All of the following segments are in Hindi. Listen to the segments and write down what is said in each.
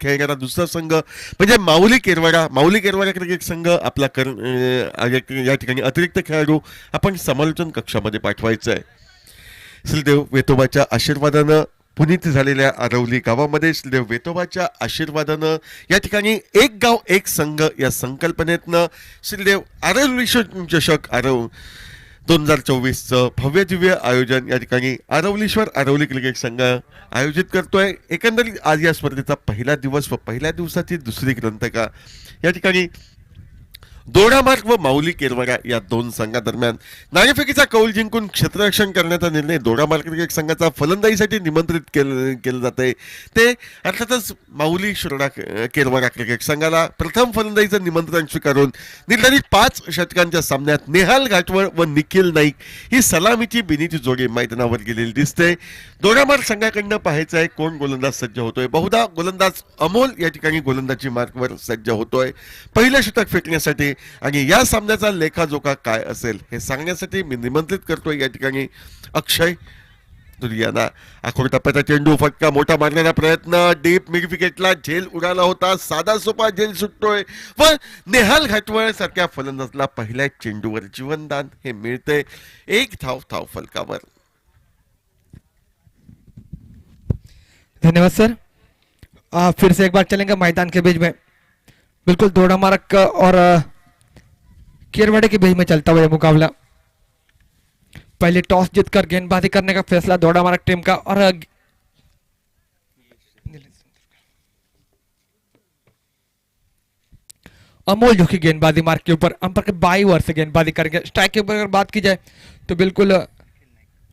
खेळणारा दुसरा संघ म्हणजे माऊली केरवाडा क्रिकेट संघ आपला या ठिकाणी अतिरिक्त खेळाडू आपण समालोचन कक्षामध्ये पाठवायचा आहे. श्रीदेव वेतोबाच्या आशीर्वादानं पुनीत झालेल्या आरवली गावामध्ये श्रीदेव वेतोबाच्या आशीर्वादानं या ठिकाणी एक गाव एक संघ या संकल्पनेतनं श्रीदेव आरवली चषक 2024चं भव्य दिव्य आयोजन या ठिकाणी आरवलीश्वर आरवली क्रिकेट संघ आयोजित करतोय. एकंदरीत आज या स्पर्धेचा पहिला दिवस व पहिल्या दिवसाची दुसरी ग्रंथका या ठिकाणी दोडामार्ग व माऊली केरवाडा या दोन संघादरम्यान नाणेफेकीचा कौल जिंकून क्षेत्ररक्षण करण्याचा निर्णय दोडामार्ग क्रिकेट संघाचा फलंदाजीसाठी निमंत्रित केलं जात आहे. ते अर्थातच माऊली केरवाडा क्रिकेट संघाला प्रथम फलंदाजीचं निमंत्रण स्वीकारून निर्धारित 5 षटकांच्या सामन्यात नेहाल घाटवळ व निखिल नाईक ही सलामीची बिनीची जोडी मैदानावर गेलेली दिसते. दोडामार्ग संघाकडनं पाहायचं आहे कोण गोलंदाज सज्ज होतोय. बहुधा गोलंदाज अमोल या ठिकाणी गोलंदाजी मार्कवर सज्ज होतोय पहिलं षटक फेकण्यासाठी. आणि या सामन्याचा लेखाजोखा काय असेल हे सांगण्यासाठी मी निमंत्रित करतोय या ठिकाणी अक्षय दुर्याना. आखोड टप्प्याचा चेंडू फटका मोठा मारण्याचा प्रयत्न डीप मिड विकेटला झेल उडाला होता. साधा सोपा झेल सुटतोय व नेहाल घाटवळ सारख्या फलंदाजला पहिल्या चेंडूवर जीवनदान हे मिळते. एक धाव फलकावर. धन्यवाद सर. फिर से एक बार चलेंगे मैदान के बीच में. बिल्कुल दोडामार्ग और केरवाड़े के बीच में चलता हुआ मुकाबला. पहले टॉस जीतकर गेंदबाजी करने का फैसला दोडामार्ग टीम का और अमोल जो की गेंदबाजी मार्ग के ऊपर अंपायर के बाई ओर से गेंदबाजी करेंगे. स्ट्राइक के ऊपर अगर बात की जाए तो बिल्कुल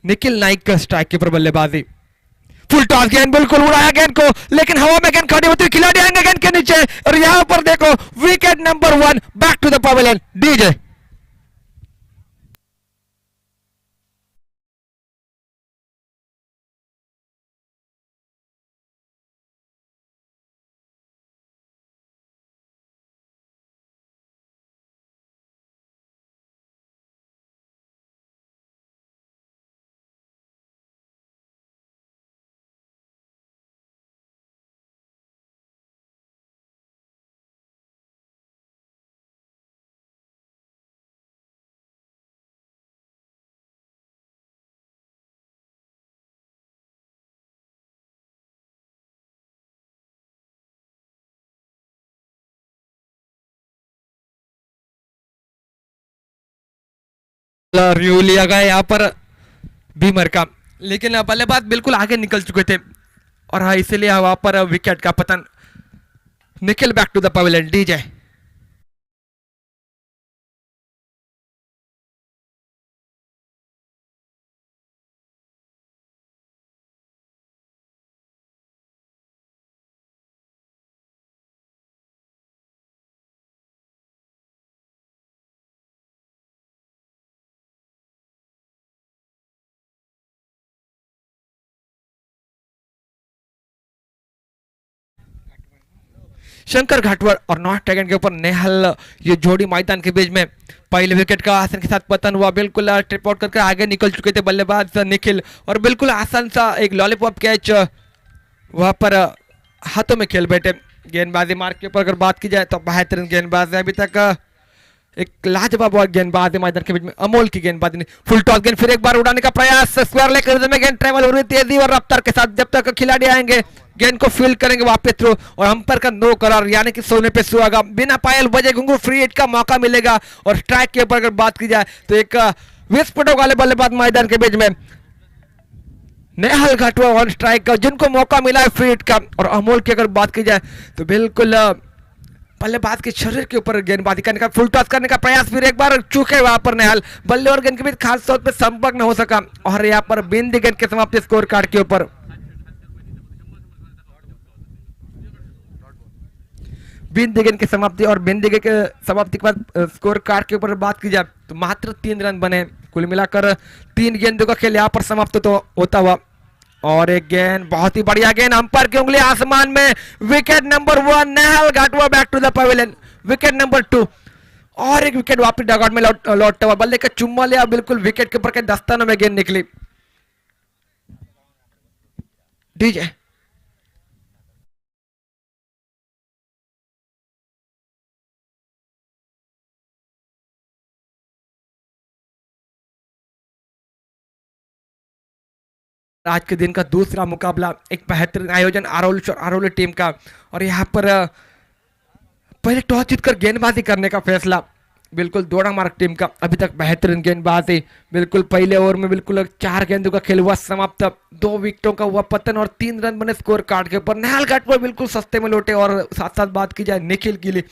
निखिल नाइक का स्ट्राइक के ऊपर बल्लेबाजी. फुल टॉस गेंद बिल्कुल उड़ाया गेंद को लेकिन हवा में गेंद खड़ी होती खिलाड़ी आएंगे गेंद के नीचे और यहां पर देखो wicket number 1 back to the pavilion. DJ review लिया गया यहाँ पर बीमर का लेकिन बल्लेबाज बिल्कुल आगे निकल चुके थे और हाँ इसीलिए वहां पर विकेट का पतन. Nikhil back to the pavilion. DJ Shankar Ghatwad और नॉट टैगन के ऊपर नेहल ये जोड़ी मैदान के बीच में पहले विकेट का आसान के साथ पतन हुआ. बिल्कुल ट्रिप आउट करके आगे निकल चुके थे बल्लेबाज निखिल और बिल्कुल आसान सा एक लॉलीपॉप कैच वहां पर हाथों में खेल बैठे. गेंदबाजी मार्ग के ऊपर अगर बात की जाए तो बेहतरीन गेंदबाज है अभी तक. एक लाजवाब गेंदबाज मैदान के बीच में अमोल की गेंदबाजी ने फुल टॉस गेंद फिर एक बार उड़ाने का प्रयास. स्क्वायर लेकर में गेंद ट्रेवल हो रही तेजी और रफ्तार के साथ जब तक खिलाड़ी आएंगे गेंद को फील्ड करेंगे वापस थ्रू और अंपायर का नो करार यानी कि सोने पे सुहागा. बिना पायल बजे घुंगू फ्री हिट का मौका मिलेगा. और स्ट्राइक के ऊपर अगर बात की जाए तो एक विस्फोटक वाले बल्लेबाज मैदान के बीच में नेहल घाटवा ऑन स्ट्राइक का जिनको मौका मिला है फ्री हिट का. और अमोल की अगर बात की जाए तो बिल्कुल बल्लेबाज के शरीर के ऊपर गेंदबाजी करने का फुल टॉस करने का प्रयास फिर एक बार चूके वहां पर नेहल. बल्ले और गेंद के बीच खास तौर पर संपर्क न हो सका और यहाँ पर बिंदी गेंद के समाप्ति स्कोर कार्ड के ऊपर बिंदी गेंद की समाप्ति और बिंदी गेंद के समाप्ति के बाद स्कोर कार्ड के ऊपर बात की जाए तो मात्र 3 रन बने. कुल मिलाकर 3 गेंदों का खेल यहाँ पर समाप्त तो होता हुआ. और एक गेंद बहुत ही बढ़िया गेंद अंपायर की उंगली आसमान में. Wicket number 1 Nehal Ghatwa back to the pavilion. Wicket number 2 और एक विकेट वापस डगआउट में लौटता हुआ. बल्ले का चुम्मा लिया बिल्कुल विकेट के ऊपर के दस्तानों में गेंद निकली. डीजे आज के दिन का दूसरा मुकाबला एक बेहतरीन आयोजन आरोली टीम का। और यहाँ पर पहले टॉस जीतकर गेंदबाजी करने का फैसला बिल्कुल दोड़ा मार्ग टीम का। अभी तक बेहतरीन गेंदबाजी, बिल्कुल पहले ओवर में बिल्कुल 4 गेंदों का खेल हुआ समाप्त, 2 विकेटों का हुआ पतन और 3 रन बने स्कोर कार्ड के ऊपर। नेहाल घाटवर बिल्कुल सस्ते में लौटे। और साथ साथ बात की जाए निखिल की लिए,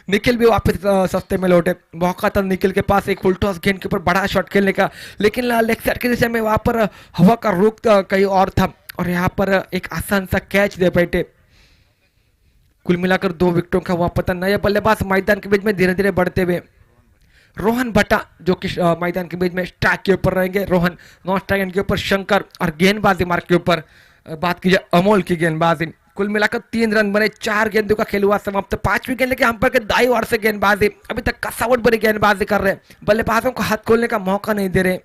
निखिल भी वापस सस्ते में लौटे। मौका था निखिल के पास एक फुल टॉस गेंद के ऊपर बड़ा शॉट खेलने का, लेकिन लेग साइड के दिशा में वहां पर हवा का रुख कहीं और था और यहाँ पर एक आसान सा कैच दे बैठे। कुल मिलाकर 2 विकेटों का हुआ पतन। नए बल्लेबाज मैदान के बीच में धीरे धीरे बढ़ते हुए रोहन भट्टा जो कि मैदान के बीच में स्ट्राइक के ऊपर रहेंगे। रोहन नॉन स्ट्राइक के ऊपर शंकर और गेंदबाजी मार्ग के ऊपर बात की जाए अमोल की गेंदबाजी। कुल मिलाकर 3 रन बने, 4 गेंदों का खेल हुआ समाप्त। 5वीं गेंद लेके हम पर के दाई ओर से गेंदबाजी, अभी तक कसावट भरी गेंदबाजी कर रहे हैं, बल्लेबाजों को हाथ खोलने का मौका नहीं दे रहे।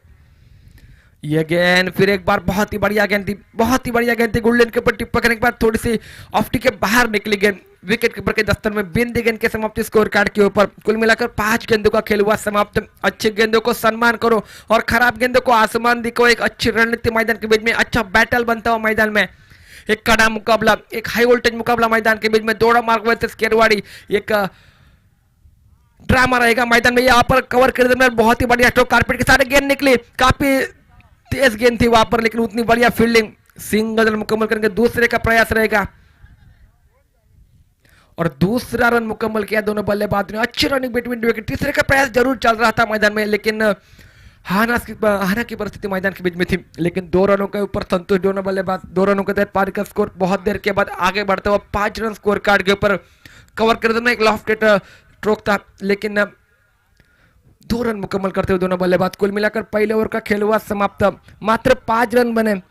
ये गेंद फिर एक बार बहुत ही बढ़िया गेंद थी, बहुत ही बढ़िया गेंद थी। गुल्डन के ऊपर टिप्पा करने के बाद थोड़ी सी ऑफ्टी के बाहर निकली गेंद, विकेट कीपर के दफ्तर में बिंदी गेंद के समाप्ति स्कोर कार्ड के ऊपर। कुल मिलाकर 5 गेंदों का खेल हुआ समाप्त। अच्छी गेंदों को सम्मान करो और खराब गेंदों को आसमान दिखो। एक अच्छी रणनीति मैदान के बीच में, अच्छा बैटल बनता हुआ मैदान में, एक कड़ा मुकाबला, एक हाई वोल्टेज मुकाबला मैदान के बीच में। दौड़ा मार्ग वर्सेस केरवाड़ी, एक ड्रामा रहेगा मैदान में। यहाँ पर कवर कर में बहुत ही बढ़िया स्ट्रोक कारपेट के सारे गेंद निकली, काफी तेज गेंद थी वहां पर, लेकिन उतनी बढ़िया फील्डिंग। सिंगल रन मुकम्मल करेंगे, दूसरे का प्रयास रहेगा और दूसरा रन मुकम्मल किया दोनों बल्लेबाजों ने। अच्छी रनिंग बिटवीन विकेट, तीसरे का प्रयास जरूर चल रहा था मैदान में, लेकिन हाना की परिस्थिति मैदान के बीच में थी। लेकिन 2 रनों के ऊपर संतुष्ट दोनों बल्लेबाज, 2 रनों के तहत पारी का स्कोर बहुत देर के बाद आगे बढ़ता हुआ 5 रन स्कोर कार्ड के ऊपर। कवर कर में एक लॉफ्टेड स्ट्रोक था, लेकिन 2 रन मुकम्मल करते हुए दोनों बल्लेबाज। कुल मिलाकर पहले ओवर का खेल हुआ समाप्त, मात्र 5 रन बने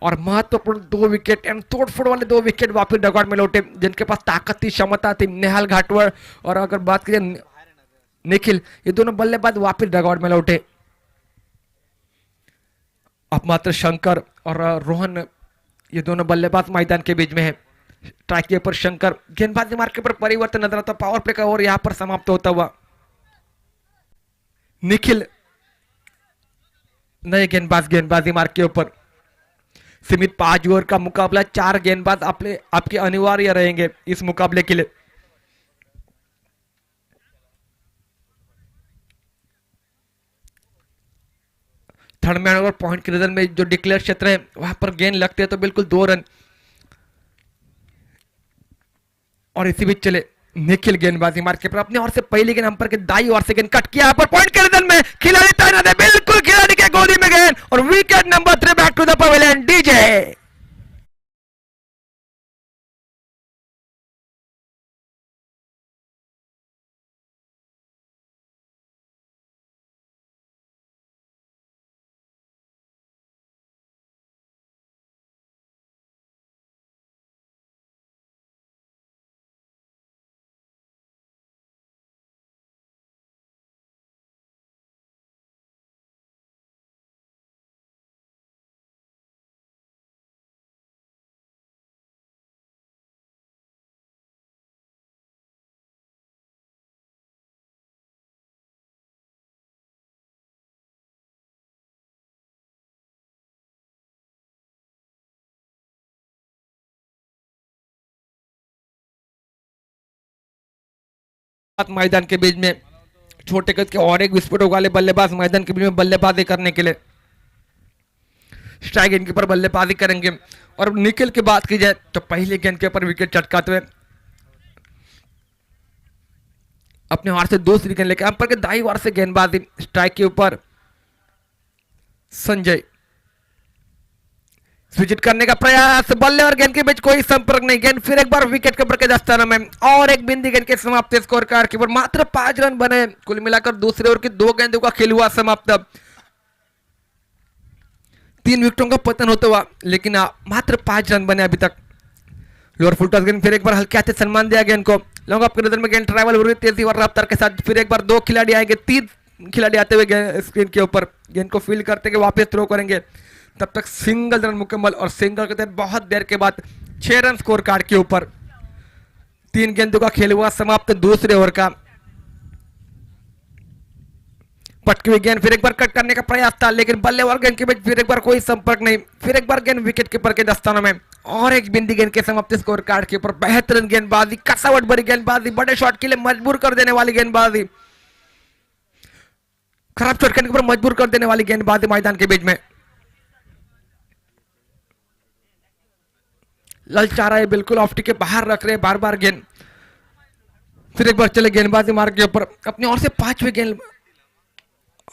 और महत्वपूर्ण 2 विकेट एंड तोड़फोड़ वाले 2 विकेट वापस डगआउट में लौटे, जिनके पास ताकत थी, क्षमता थी। नेहाल घाटवर और अगर बात करें निखिल, ये दोनों बल्लेबाज वापस डगआउट में लौटे। अब मात्र शंकर और रोहन, ये दोनों बल्लेबाज मैदान के बीच में है। ट्रैक के ऊपर शंकर, गेंदबाजी मार्ग के ऊपर परिवर्तन नजर आता, पावर प्ले का ओवर यहां पर समाप्त होता हुआ। निखिल नए गेंदबाजी मार्ग के ऊपर। सीमित 5 ओवर का मुकाबला, 4 गेंदबाज आपके अनिवार्य रहेंगे इस मुकाबले के लिए। थर्ड मैन ओवर पॉइंट के रिजल्ट में जो डिक्लेयर क्षेत्र है वहां पर गेंद लगते हैं तो बिल्कुल 2 रन। और इसी बीच चले निखिल गेंदबाजी मार्ग के पर अपने ओर से पहली गेंद अंपर के दाई ओर से गेंद कट किया, यहाँ पर पॉइंट के रिजल्ट में खिलाड़ी तैनात है, बिल्कुल खिलाड़ी के गोली में गेंद और wicket number 3 back to the pavilion DJ. मैदान के बीच में छोटे कद के और एक विस्फोटक वाले बल्लेबाज मैदान के बीच में बल्लेबाजी करने के लिए स्ट्राइक गेंद के ऊपर बल्लेबाजी करेंगे। और निखिल की बात की जाए तो पहले गेंद के ऊपर विकेट चटकाते हुए अपने वार से दूसरी गेंद लेकर अंपर के दाई वार से गेंदबाजी, स्ट्राइक के ऊपर संजय स्विच करने का प्रयास, बल्ले और गेंद के बीच कोई संपर्क नहीं, गेंद फिर एक बार विकेट के ऊपर के दस्ताना में और एक बिंदी गेंद के समाप्त स्कोर कार्ड के ऊपर। मात्र 5 रन बने, कुल मिलाकर दूसरे ओवर की 2 गेंदों का खेल हुआ समाप्त। 3 विकेटों का पतन होता हुआ, लेकिन मात्र 5 रन बने अभी तक। लोअर फुल टॉस गेंद फिर एक बार हल्के हाथ से सम्मान दिया गेंद को, लॉन्ग ऑफ के नजर में गेंद ट्रैवल हो रही तेजी और रफ्तार के साथ। फिर एक बार 2 खिलाड़ी आएंगे, 3 खिलाड़ी आते हुए स्क्रीन के ऊपर गेंद को फील्ड करते हुए वापस थ्रो करेंगे। तब तक सिंगल रन मुकम्मल और सिंगल के तहत बहुत देर के बाद 6 रन स्कोर कार्ड के ऊपर। 3 गेंदों का खेल हुआ समाप्त दूसरे ओवर का। पटकी हुई गेंद, फिर एक बार कट करने का प्रयास था लेकिन बल्ले और गेंद के बीच फिर एक बार कोई संपर्क नहीं, फिर एक बार गेंद विकेट कीपर के दस्तानों में और एक बिंदी गेंद के समाप्ति स्कोर कार्ड के ऊपर। बेहतरीन गेंदबाजी, कसावट भरी गेंदबाजी, बड़े शॉट के लिए मजबूर कर देने वाली गेंदबाजी, खराब शॉट करने के ऊपर मजबूर कर देने वाली गेंदबाजी मैदान के बीच में। ललचा रहा है, बिल्कुल ऑफ्टी के बाहर रख रहे बार बार गेंद। फिर एक बार चले गेंदबाजी मार्ग के ऊपर अपनी ओर से पांचवी गेंद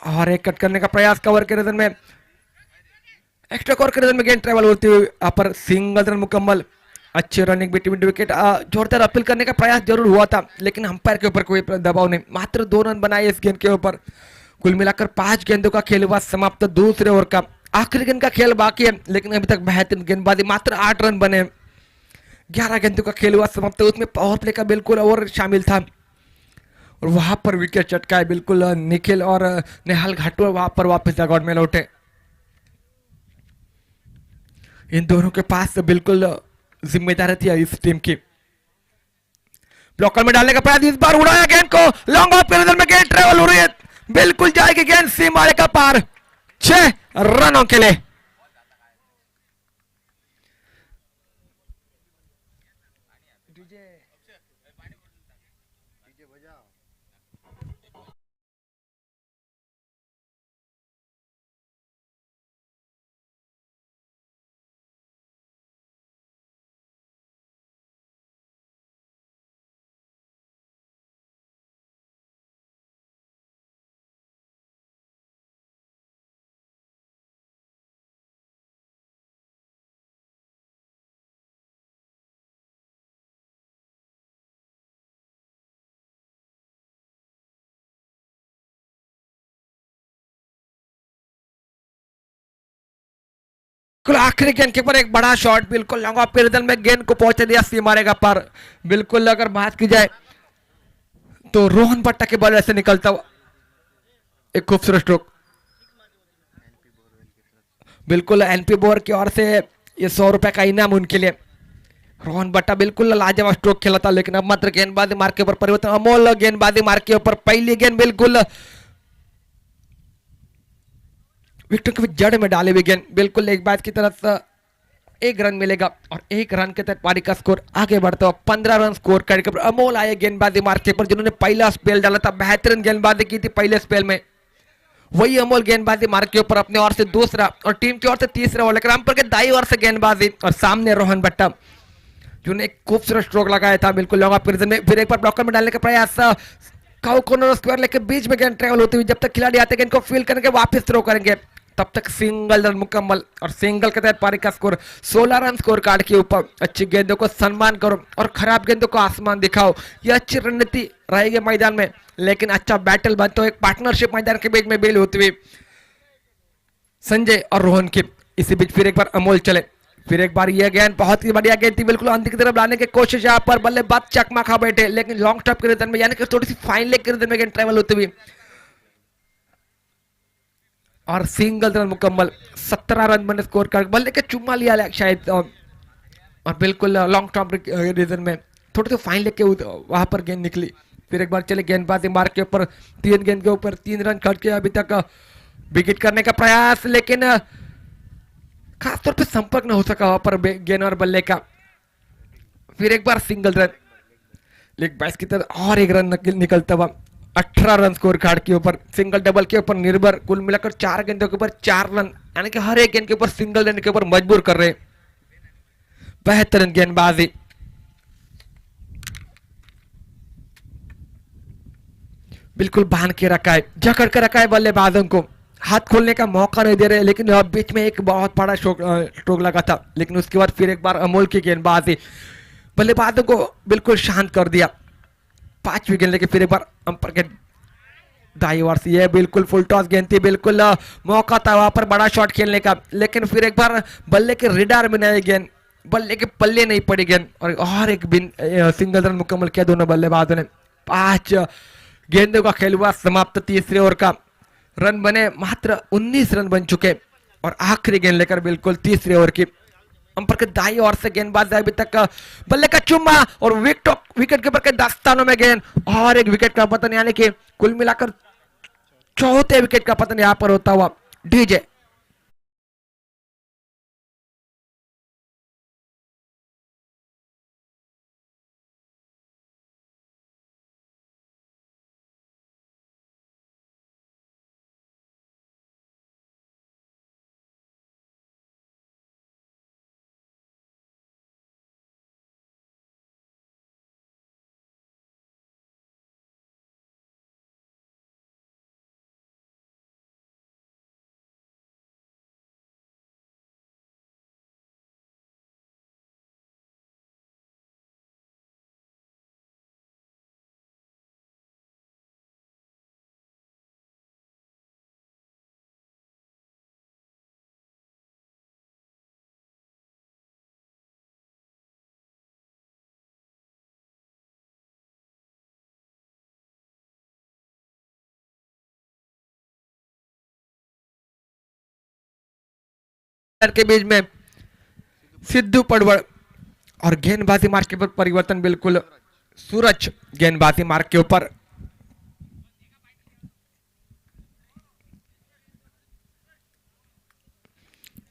और एक कट करने का प्रयास कवर के रिदम में, एक्स्ट्रा कवर के रिदम में गेंद ट्रेवल होती हुई यहाँ पर सिंगल रन मुकम्मल। अच्छी रनिंग बिटवीन विकेट, जोरदार अपील करने का प्रयास जरूर हुआ था लेकिन अंपायर के ऊपर कोई दबाव नहीं, मात्र 2 रन बनाए इस गेंद के ऊपर। कुल मिलाकर 5 गेंदों का खेल हुआ समाप्त दूसरे ओवर का। आखिरी गेंद का खेल बाकी है लेकिन अभी तक बेहतरीन गेंदबाजी, मात्र 8 रन बने। 11 गेंदों का खेल हुआ समाप्त, उसमें पावर प्ले का बिल्कुल ओवर शामिल था और वहां पर विकेट चटकाए बिल्कुल निखिल और नेहाल घाटुआ वहां पर वापस डगआउट में लौटे। इन दोनों के पास बिल्कुल जिम्मेदारी थी इस टीम की। ब्लॉकर में डालने का प्रयास, इस बार उड़ाया गेंद को, लॉन्ग ऑफ के में गेंद ट्रेवल हो रही है, बिल्कुल जाएगी गेंद सीमारे का पार, 6 रनों के लिए। बिल्कुल आखिरी गेंद के ऊपर एक बड़ा शॉट, बिल्कुल लॉन्ग ऑफ के में गेंद को पहुंचा दिया सीमारे का पार। बिल्कुल अगर बात की जाए तो रोहन भट्टा के बॉल से निकलता हुआ एक खूबसूरत स्ट्रोक, बिल्कुल एनपी बोर की ओर से ये 100 रुपए का इनाम उनके लिए। रोहन भट्टा बिल्कुल लाजवाब स्ट्रोक खेला था लेकिन अब मात्र गेंदबाजी मार्ग के ऊपर परिवर्तन, अमोल गेंदबाजी मार्ग के ऊपर पहली गेंद बिल्कुल विकेट के जड़ में डाले हुए गेंद, बिल्कुल एक बात की तरफ 1 रन मिलेगा और 1 रन के तहत पारी का स्कोर आगे बढ़ता हुआ 15 रन स्कोर करके अमोल आए गेंदबाजी मार्ग के ऊपर, जिन्होंने पहला स्पेल डाला था, बेहतरीन गेंदबाजी की थी पहले स्पेल में। वही अमोल गेंदबाजी मार्ग के ऊपर अपने ओर से दूसरा और टीम की ओर से तीसरा ओवर लेकर अंपायर के दाई ओर से गेंदबाजी और सामने रोहन भट्टा जिन्होंने एक खूबसूरत स्ट्रोक लगाया था बिल्कुल लॉन्ग ऑफ में। फिर एक बार ब्लॉकर में डालने का प्रयास, काउ कॉर्नर स्क्वायर लेकर बीच में गेंद ट्रेवल होती हुई, जब तक खिलाड़ी आते गेंद को फील करेंगे वापस थ्रो करेंगे तब तक सिंगल रन मुकम्मल और सिंगल के तहत पारी का स्कोर 16 रन स्कोर कार्ड के ऊपर। अच्छी गेंदों को सम्मान करो और खराब गेंदों को आसमान दिखाओ, यह अच्छी रणनीति रहेगी मैदान में, लेकिन अच्छा बैटल बनते हुए एक पार्टनरशिप मैदान के बीच में बेल होती हुई संजय और रोहन की। इसी बीच फिर एक बार अमोल चले, फिर एक बार यह गेंद बहुत ही बढ़िया गेंद थी, बिल्कुल अंत की तरफ लाने की कोशिश, यहाँ पर बल्लेबाज चकमा खा बैठे लेकिन लॉन्ग स्टॉप के रिदम में यानी कि थोड़ी सी फाइन लेग के रिदम में गेंद ट्रेवल होती हुई और सिंगल रन मुकम्मल। 17 रन बने स्कोर कर, बल्ले के चुम्मा लिया शायद और बिल्कुल लॉन्ग टॉप रीजन में थोड़ी सी फाइन लेके वहां पर गेंद निकली। फिर एक बार चले गेंदबाजी मार्ग के ऊपर 3 गेंद के ऊपर 3 रन खर्च के अभी तक विकेट करने का प्रयास, लेकिन खासतौर पे संपर्क न हो सका वहां पर गेंद और बल्ले का। फिर एक बार सिंगल रन, लेग बाइस की तरफ और 1 रन निकलता हुआ 18 रन स्कोर कार्ड के ऊपर, सिंगल डबल के ऊपर निर्भर, कुल मिलाकर 4 गेंदों के ऊपर 4 रन, यानी कि हर एक गेंद के ऊपर सिंगल रन के ऊपर मजबूर कर रहे। बेहतरीन गेंदबाजी, बिल्कुल बांध के रखा है, जकड़ के रखा है बल्लेबाजों को, हाथ खोलने का मौका नहीं दे रहे। लेकिन बीच में एक बहुत बड़ा स्ट्रोक लगा था, लेकिन उसके बाद फिर एक बार अमोल की गेंदबाजी बल्लेबाजों को बिल्कुल शांत कर दिया। 5वीं गेंद लेके फिर एक बार अंपायर के दाई ओर से, ये बिल्कुल फुल टॉस गेंद थी, बिल्कुल मौका था वहां पर बड़ा शॉट खेलने का, लेकिन फिर एक बार बल्ले के रिडार में नहीं गेंद, बल्ले के पल्ले नहीं पड़ी गेंद और एक सिंगल रन मुकम्मल किया दोनों बल्लेबाजों ने। 5 गेंदों का खेल हुआ समाप्त तीसरे ओवर का, रन बने मात्र 19 रन बन चुके और आखिरी गेंद लेकर बिल्कुल तीसरे ओवर की अंपायर के दाई ओर से गेंदबाज अभी तक बल्ले का चुम्मा और विकेट कीपर के दस्तानों में गेंद और एक विकेट का पतन, यानी कि कुल मिलाकर चौथे विकेट का पतन यहाँ पर होता हुआ डीजे। के बीच में सिद्धू पड़वड़ और गेंदबाजी मार्ग के ऊपर परिवर्तन, बिल्कुल सूरज गेंदबाजी मार्ग के ऊपर।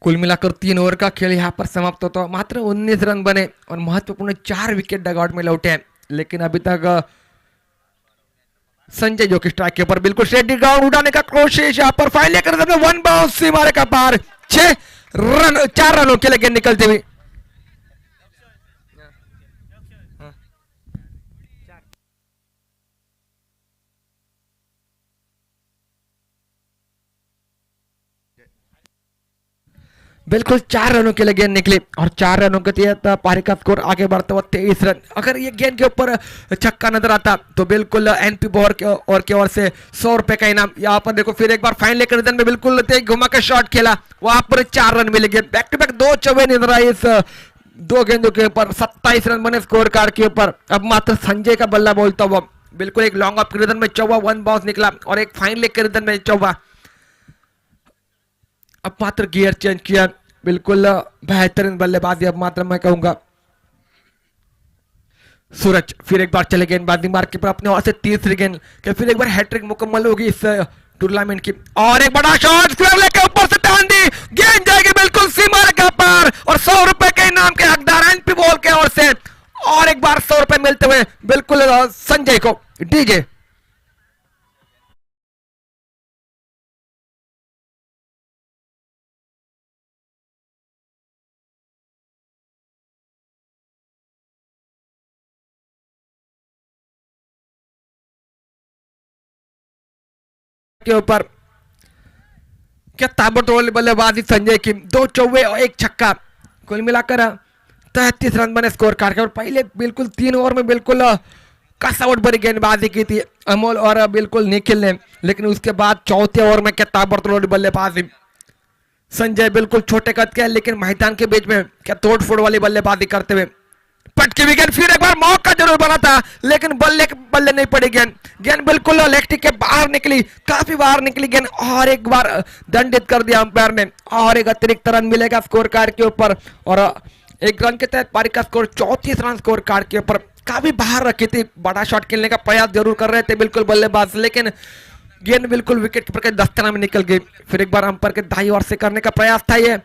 कुल मिलाकर 3 ओवर का खेल यहां पर समाप्त होता है। मात्र 19 रन बने और महत्वपूर्ण 4 विकेट डगआउट में लौटे हैं, लेकिन अभी तक संजय जो कि स्ट्राइक के ऊपर बिल्कुल स्ट्रेट ग्राउंड उठाने का कोशिश, यहां पर फाइनल कर वन बाउंस सीमारे का पार, 6 रन 4 रनों के लिए गेंद निकलते हुए। बिल्कुल 4 रनों के लिए गेंद निकली और 4 रनों के तहत पारी का स्कोर आगे बढ़ता हुआ 23 रन। अगर ये गेंद के ऊपर छक्का नजर आता तो बिल्कुल एनपी बोर की ओर से 100 रुपए का इनाम। यहाँ पर देखो फिर एक बार फाइन लेकर में बिल्कुल तेज घुमा कर शॉट खेला, वहां पर 4 रन मिलेंगे। बैक टू बैक 2 चौवे नजर आए इस 2 गेंदों के ऊपर, 27 रन बने स्कोर कार्ड के ऊपर। अब मात्र संजय का बल्ला बोलता हुआ, बिल्कुल एक लॉन्ग ऑफ क्रिदन में चौवा, 1 बाउंस निकला और एक फाइन लेग क्रिदन में चौवा। अब मात्र गियर चेंज किया, बिल्कुल बेहतरीन बल्लेबाजी अब मात्र मैं कहूंगा। सूरज फिर एक बार चले गेंदबाजी मार के पर अपने ओर से तीसरी गेंद के फिर एक बार हैट्रिक मुकम्मल होगी इस टूर्नामेंट की। और एक बड़ा शॉट स्क्वायर के ऊपर से टान दी, गेंद जाएगी बिल्कुल सीमा रेखा पार और 100 रुपए के इनाम के हकदार एनपी बॉल के ओर से। और एक बार 100 रुपए मिलते हुए बिल्कुल संजय को। डीजे के ऊपर क्या ताबड़तोड़ बल्लेबाजी संजय की, 2 चौवे और 1 छक्का, कुल मिलाकर 33 रन बने स्कोर कार्ड। और पहले बिल्कुल 3 ओवर में बिल्कुल कसआउट भरी गेंदबाजी की थी अमोल और बिल्कुल निखिल ने, लेकिन उसके बाद चौथे ओवर में क्या ताबड़तोड़ बल्लेबाजी संजय, बिल्कुल छोटे कद के लेकिन मैदान के बीच में क्या तोड़ फोड़ वाली बल्लेबाजी करते हुए पटकी विकेट। फिर एक बार मौका जरूर बना था लेकिन बल्ले नहीं पड़ी गेंद, गेंद बिल्कुल लेग के बाहर निकली, काफी बाहर निकली गेंद और एक बार दंडित कर दिया अंपायर ने और एक अतिरिक्त रन मिलेगा स्कोर कार्ड के ऊपर। और एक रन के तहत पारी का स्कोर 34 रन स्कोर कार्ड के ऊपर। काफी बाहर रखी थी, बड़ा शॉट खेलने का प्रयास जरूर कर रहे थे बिल्कुल बल्लेबाज, लेकिन गेंद बिल्कुल विकेट कीपर के दस्ताना में निकल गई। फिर एक बार अंपायर के दाईं ओर से करने का प्रयास था ये।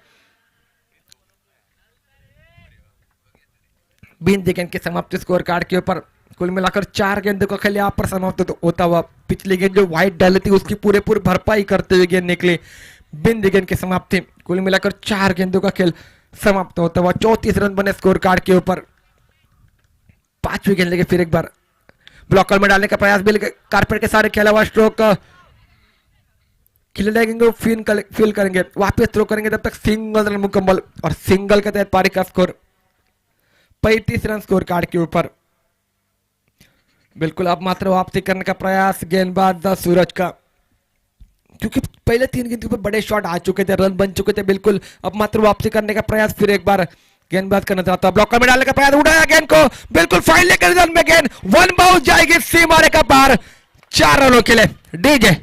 बिन गेंद के समाप्ति स्कोर कार्ड के ऊपर। कुल मिलाकर 4 गेंदों का खेल यहाँ पर समाप्त होता हुआ। पिछली गेंद जो व्हाइट डाली थी उसकी पूरे भरपाई करते हुए गेंद निकली। बिन गेंद की समाप्ति, कुल मिलाकर 4 गेंदों का खेल समाप्त होता हुआ। 34 रन बने स्कोर कार्ड के ऊपर। 5वीं गेंद लेके फिर एक बार ब्लॉकर में डालने का प्रयास भी, कारपेट के सारे खेला हुआ स्ट्रोक खिलाड़ियों फील करेंगे, वापस थ्रो करेंगे, तब तक सिंगल रन मुकम्मल और सिंगल के तहत पारी का स्कोर 35 रन स्कोर कार्ड के ऊपर। बिल्कुल अब मात्र वापसी करने का प्रयास गेंदबाज सूरज का, क्योंकि पहले 3 गेंद के ऊपर बड़े शॉट आ चुके थे, रन बन चुके थे। बिल्कुल अब मात्र वापसी करने का प्रयास फिर एक बार गेंदबाज करना चाहता है। ब्लॉकर में डालने का प्रयास, उड़ाया गेंद को, बिल्कुल फाइन लेकर रन में गेंद 1 बाउंस जाएगी सीमा रेखा पार, 4 रनों के लिए। डीजे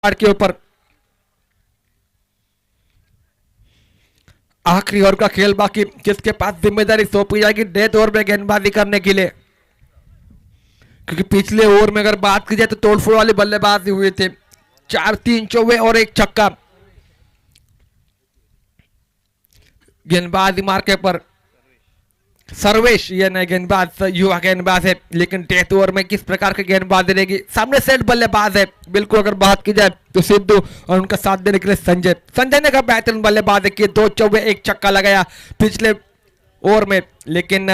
कार्ड के ऊपर आखिरी ओवर का खेल बाकी, किसके पास जिम्मेदारी सौंपी जाएगी डेथ ओवर में गेंदबाजी करने के लिए, क्योंकि पिछले ओवर में अगर बात की जाए तो तोड़फोड़ वाली बल्लेबाजी हुए थे, 4-3 चौवे और 1 छक्का। गेंदबाजी मार्के पर सर्वेश, ये नए गेंदबाज युवा गेंदबाज है, लेकिन डेथ ओवर में किस प्रकार की गेंदबाजी रहेगी, सामने सेट बल्लेबाज है बिल्कुल। अगर बात की जाए तो सिद्धू और उनका साथ देने के लिए संजय ने कहा बेहतरीन बल्लेबाजी की, 2 चौवे 1 छक्का लगाया पिछले ओवर में, लेकिन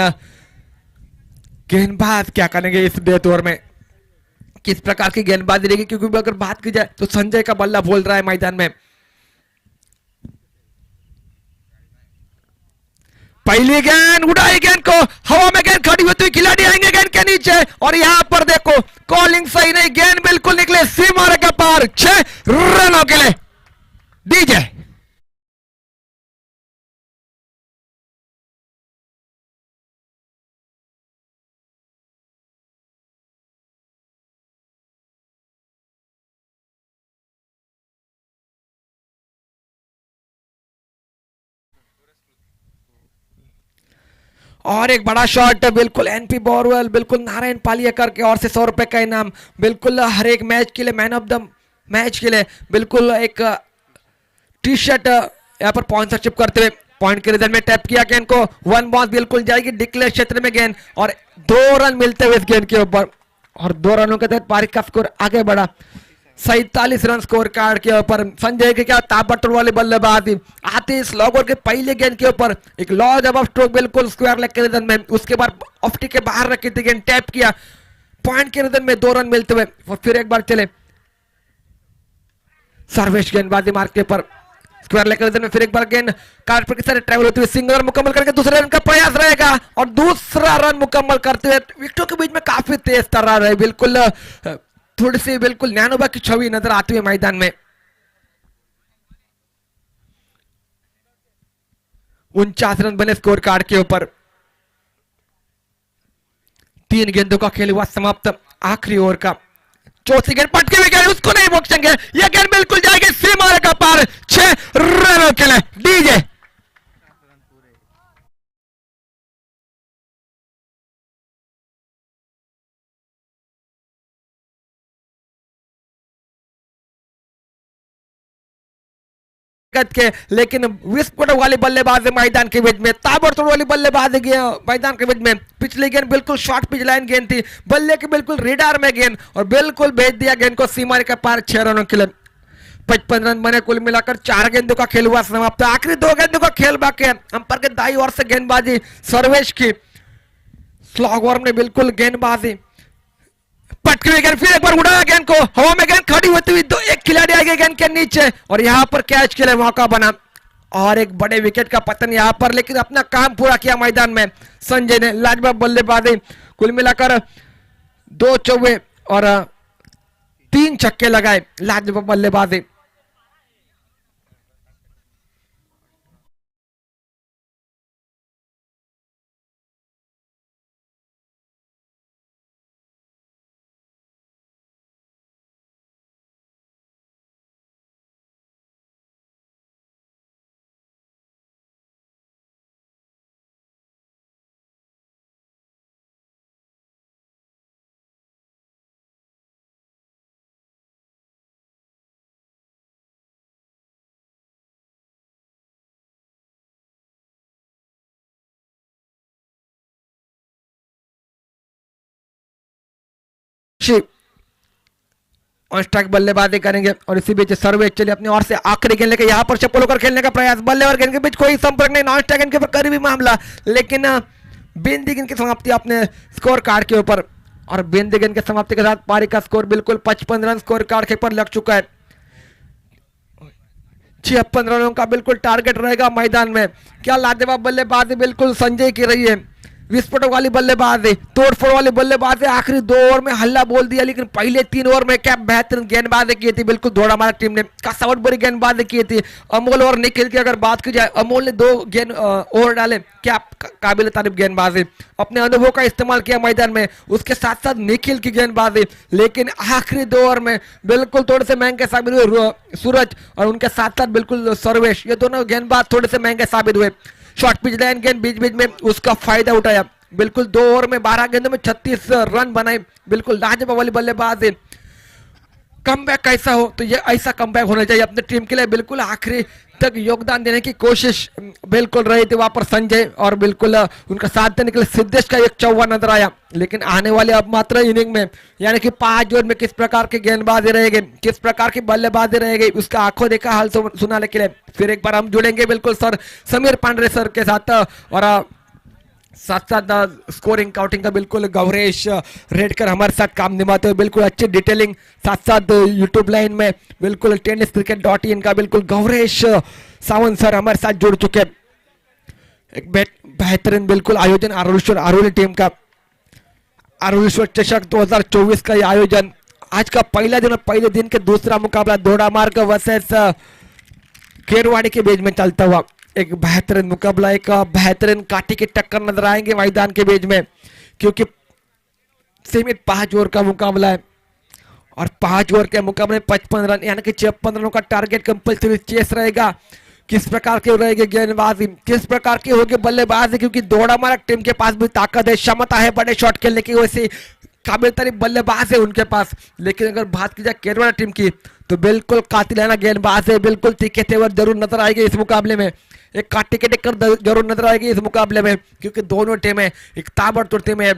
गेंदबाज क्या करेंगे इस डेथ ओवर में, किस प्रकार की गेंदबाजी रहेगी, क्योंकि अगर बात की जाए तो संजय का बल्ला बोल रहा है मैदान में। पहली गेंद उड़ाई, गेंद को हवा में, गेंद खड़ी होती हुई खिलाड़ी आएंगे गेंद के नीचे, और यहां पर देखो कॉलिंग सही नहीं, गेंद बिल्कुल निकले सीमा के पार, 6 रनों के लिए डीजे। और एक बड़ा शॉट बिल्कुल एनपी बोरवेल, बिल्कुल नारायण पालियाकर के ओर से 100 रुपए का इनाम, बिल्कुल हर एक मैच के लिए मैन ऑफ द मैच के लिए बिल्कुल एक टी शर्ट यहाँ पर स्पॉन्सरशिप करते हुए पॉइंट के रिजल्ट में टैप किया गेंद को, 1 बॉल बिल्कुल जाएगी डिक्लेयर क्षेत्र में गेंद, और 2 रन मिलते हुए इस गेंद के ऊपर, और 2 रनों के तहत पारी का स्कोर आगे बढ़ा 47 रन स्कोर कार्ड के ऊपर। संजय के क्या ताबड़तोड़ वाली बल्लेबाजी आती इस लॉगर के पहले गेंद के ऊपर, एक लॉ जवाब स्ट्रोक बिल्कुल स्क्वायर लेग के रिजन में, उसके बाद ऑफ्टी के बाहर रखी थी गेंद, टैप किया पॉइंट के रिजन में 2 रन मिलते हुए, और फिर एक बार चले सर्वेश गेंदबाजी मार्ग के ऊपर स्क्वायर लेग के रिजन में, फिर एक बार गेंद कार्ड पर किसी ट्रेवल होते हुए सिंगल रन मुकम्मल करके दूसरे रन का प्रयास रहेगा, और दूसरा रन मुकम्मल करते हुए विकेटों के बीच में काफी तेज तर्रार है, बिल्कुल थोड़ी सी बिल्कुल नैनोबा की छवि नजर आती हुई मैदान में। 49 रन बने स्कोर कार्ड के ऊपर, 3 गेंदों का खेल हुआ समाप्त, आखिरी ओवर का चौथी गेंद पटके हुए गेंद, उसको नहीं बख्शेंगे, यह गेंद बिल्कुल जाएगी सीमा का पार, 6 रनों के लिए डीजे। के लेकिन विस्फोट वाली बल्लेबाजी मैदान के बीच में, ताबड़तोड़ वाली बल्लेबाजी मैदान के बीच में, पिछली गेंद बिल्कुल शॉर्ट पिच लाइन गेंद थी, बल्ले के बिल्कुल रेडार में गेंद, और बिल्कुल भेज दिया गेंद को सीमा के पार, 6 रनों के लिए 55 रन बने, कुल मिलाकर 4 गेंदों का खेल हुआ समाप्त, आखिरी 2 गेंदों का खेल बाकी है। अंपायर के दाईं ओर से गेंदबाजी सर्वेश की, स्लॉग ओवर में बिल्कुल गेंदबाजी पटके हुए गेंद, फिर एक बार उड़ाया गेंद को हवा में, गेंद खड़ी होती हुई एक खिलाड़ी आ गया गेंद के नीचे, और यहां पर कैच के लिए मौका बना, और एक बड़े विकेट का पतन यहां पर, लेकिन अपना काम पूरा किया मैदान में संजय ने, लाजवाब बल्लेबाजी, कुल मिलाकर 2 चौवे और 3 छक्के लगाए, लाजवाब बल्लेबाजी। ऑन स्ट्राइक बल्लेबाजी करेंगे, और इसी बीच सर्वे चलिए अपनी ओर से आखिरी गेंद लेकर यहां पर चप्पल होकर खेलने का प्रयास, बल्ले और गेंद के बीच कोई संपर्क नहीं, नॉन स्ट्राइक गेंद के ऊपर करीबी मामला, लेकिन बेंदी गेंद की समाप्ति अपने स्कोर कार्ड के ऊपर, और बेंदी गेंद की समाप्ति के साथ पारी का स्कोर बिल्कुल 55 रन स्कोर कार्ड के ऊपर लग चुका है। 56 रनों का बिल्कुल टारगेट रहेगा मैदान में, क्या लाजवाब बल्लेबाजी बिल्कुल संजय की रही है, विस्फोटक वाली बल्लेबाजी, तोड़फोड़ वाली बल्लेबाजी, आखिरी 2 ओवर में हल्ला बोल दिया, लेकिन पहले 3 ओवर में क्या बेहतरीन गेंदबाजी की थी। बिल्कुल दौड़ा हमारा टीम ने, कसावट भरी गेंदबाजी की थी। अमोल और निखिल की अगर बात की जाए, अमोल ने 2 गेंद ओवर डाले, क्या काबिल तारीफ गेंदबाजी, अपने अनुभव का इस्तेमाल किया मैदान में। उसके साथ साथ निखिल की गेंदबाजी, लेकिन आखिरी 2 ओवर में बिल्कुल थोड़े से महंगे साबित हुए सूरज, और उनके साथ साथ बिल्कुल सर्वेश, ये दोनों गेंदबाज थोड़े से महंगे साबित हुए। शॉर्ट पिच लाइन गेंद बीच बीच में उसका फायदा उठाया। बिल्कुल 2 ओवर में 12 गेंदों में 36 रन बनाए। बिल्कुल लाजवाब वाली बल्लेबाजी। कमबैक कैसा हो तो ये ऐसा कमबैक होना चाहिए अपने टीम के लिए। बिल्कुल आखिरी तक योगदान देने की कोशिश बिल्कुल रही थी वहां पर संजय, और बिल्कुल उनका साथ देने के लिए सिद्धेश का एक चौवा नजर आया। लेकिन आने वाले अब मात्र इनिंग में, यानी कि 5 ओवर में किस प्रकार की गेंदबाजी रहेगी, किस प्रकार की बल्लेबाजी रहेगी, उसका आंखों देखा हाल सुनाने के लिए फिर एक बार हम जुड़ेंगे बिल्कुल सर समीर पांडे सर के साथ, और साथ साथ स्कोरिंग काउंटिंग का बिल्कुल गौरेश रेडकर हमारे साथ काम निभाते हुए बिल्कुल अच्छी डिटेलिंग, साथ साथ यूट्यूब लाइन में बिल्कुल tenniscricket.in का बिल्कुल गौरेश सावंत सर हमारे साथ जुड़ चुके। एक बेहतरीन बिल्कुल आयोजन आरोलेश्वर आरोली टीम का, आरोलेश्वर चषक 2024 का ये आयोजन आज का पहला दिन और पहले दिन के दूसरा मुकाबला दोड़ा मार्ग वर्सेस केरवाड़ी के बीच में चलता हुआ एक बेहतरीन मुकाबला, एक बेहतरीन काटी की टक्कर नजर आएंगे मैदान के बीच में, क्योंकि सीमित 5 ओवर का मुकाबला है, और 5 ओवर के मुकाबले में 55 रन यानी कि 56 रनों का टारगेट कंपल्सरी चेस रहेगा। किस प्रकार की रहेगी गेंदबाजी, किस प्रकार की होगी बल्लेबाजी, क्योंकि दौड़ा मारा टीम के पास भी ताकत है, क्षमता है बड़े शॉट खेलने की, वैसे काबिल तारीफ बल्लेबाज है उनके पास। लेकिन अगर बात की जाए केरला टीम की तो बिल्कुल कातिलाना गेंदबाज है, बिल्कुल तीखे तेवर जरूर नजर आएगी इस मुकाबले में, एक काटी के टक्कर जरूर नजर आएगी इस मुकाबले में, क्योंकि दोनों टीमें एक ताबड़तोड़ टीम है।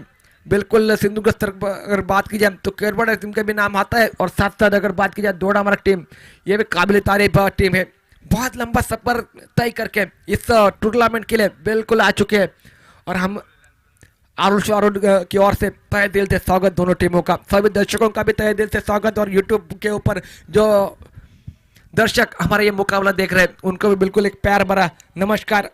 बिल्कुल सिंधु के स्तर पर अगर बात की जाए तो केरला टीम का भी नाम आता है, और साथ साथ अगर बात की जाए दौड़ा हमारा टीम, ये भी काबिल तारीफ टीम है। बहुत लंबा सफर तय करके इस टूर्नामेंट के लिए बिल्कुल आ चुके हैं, और हम आरुष की ओर से तहे दिल से स्वागत दोनों टीमों का, सभी दर्शकों का भी तहे दिल से स्वागत, और यूट्यूब के ऊपर जो दर्शक हमारा ये मुकाबला देख रहे हैं उनको भी बिल्कुल एक प्यार भरा नमस्कार।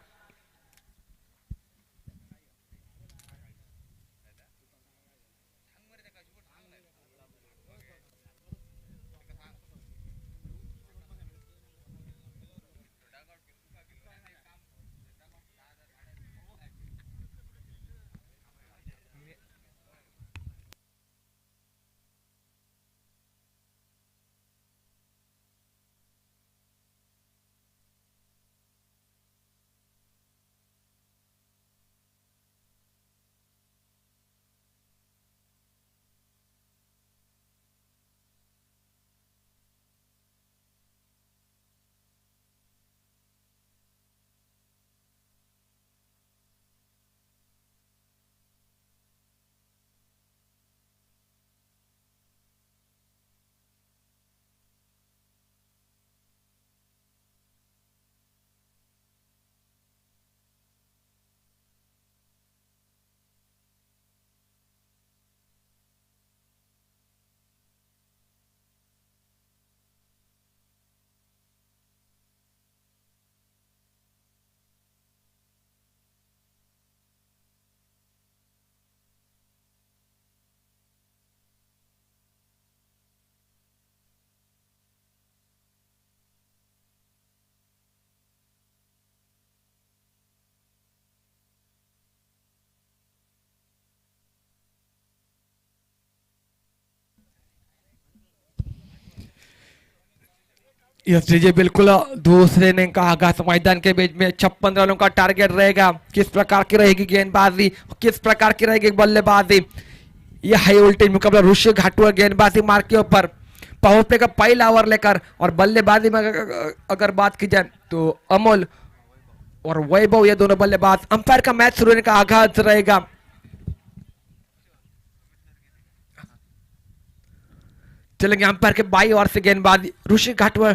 यस जी बिल्कुल, दूसरे ने कहा आगाज मैदान के बीच में 56 रनों का टारगेट रहेगा। किस प्रकार की रहेगी गेंदबाजी, किस प्रकार की रहेगी बल्लेबाजी, यह हाई वोल्टेज मुकाबला ऋषि घाटुआ गेंदबाजी मार्ग के ऊपर पावर प्ले का पहला ओवर लेकर, और बल्लेबाजी में अगर बात की जाए तो अमोल और वैभव ये दोनों बल्लेबाज। अंपायर का मैच शुरू होने का आगाज रहेगा। चलेंगे अंपायर के बाई ओर से गेंदबाजी, ऋषि घाटुआ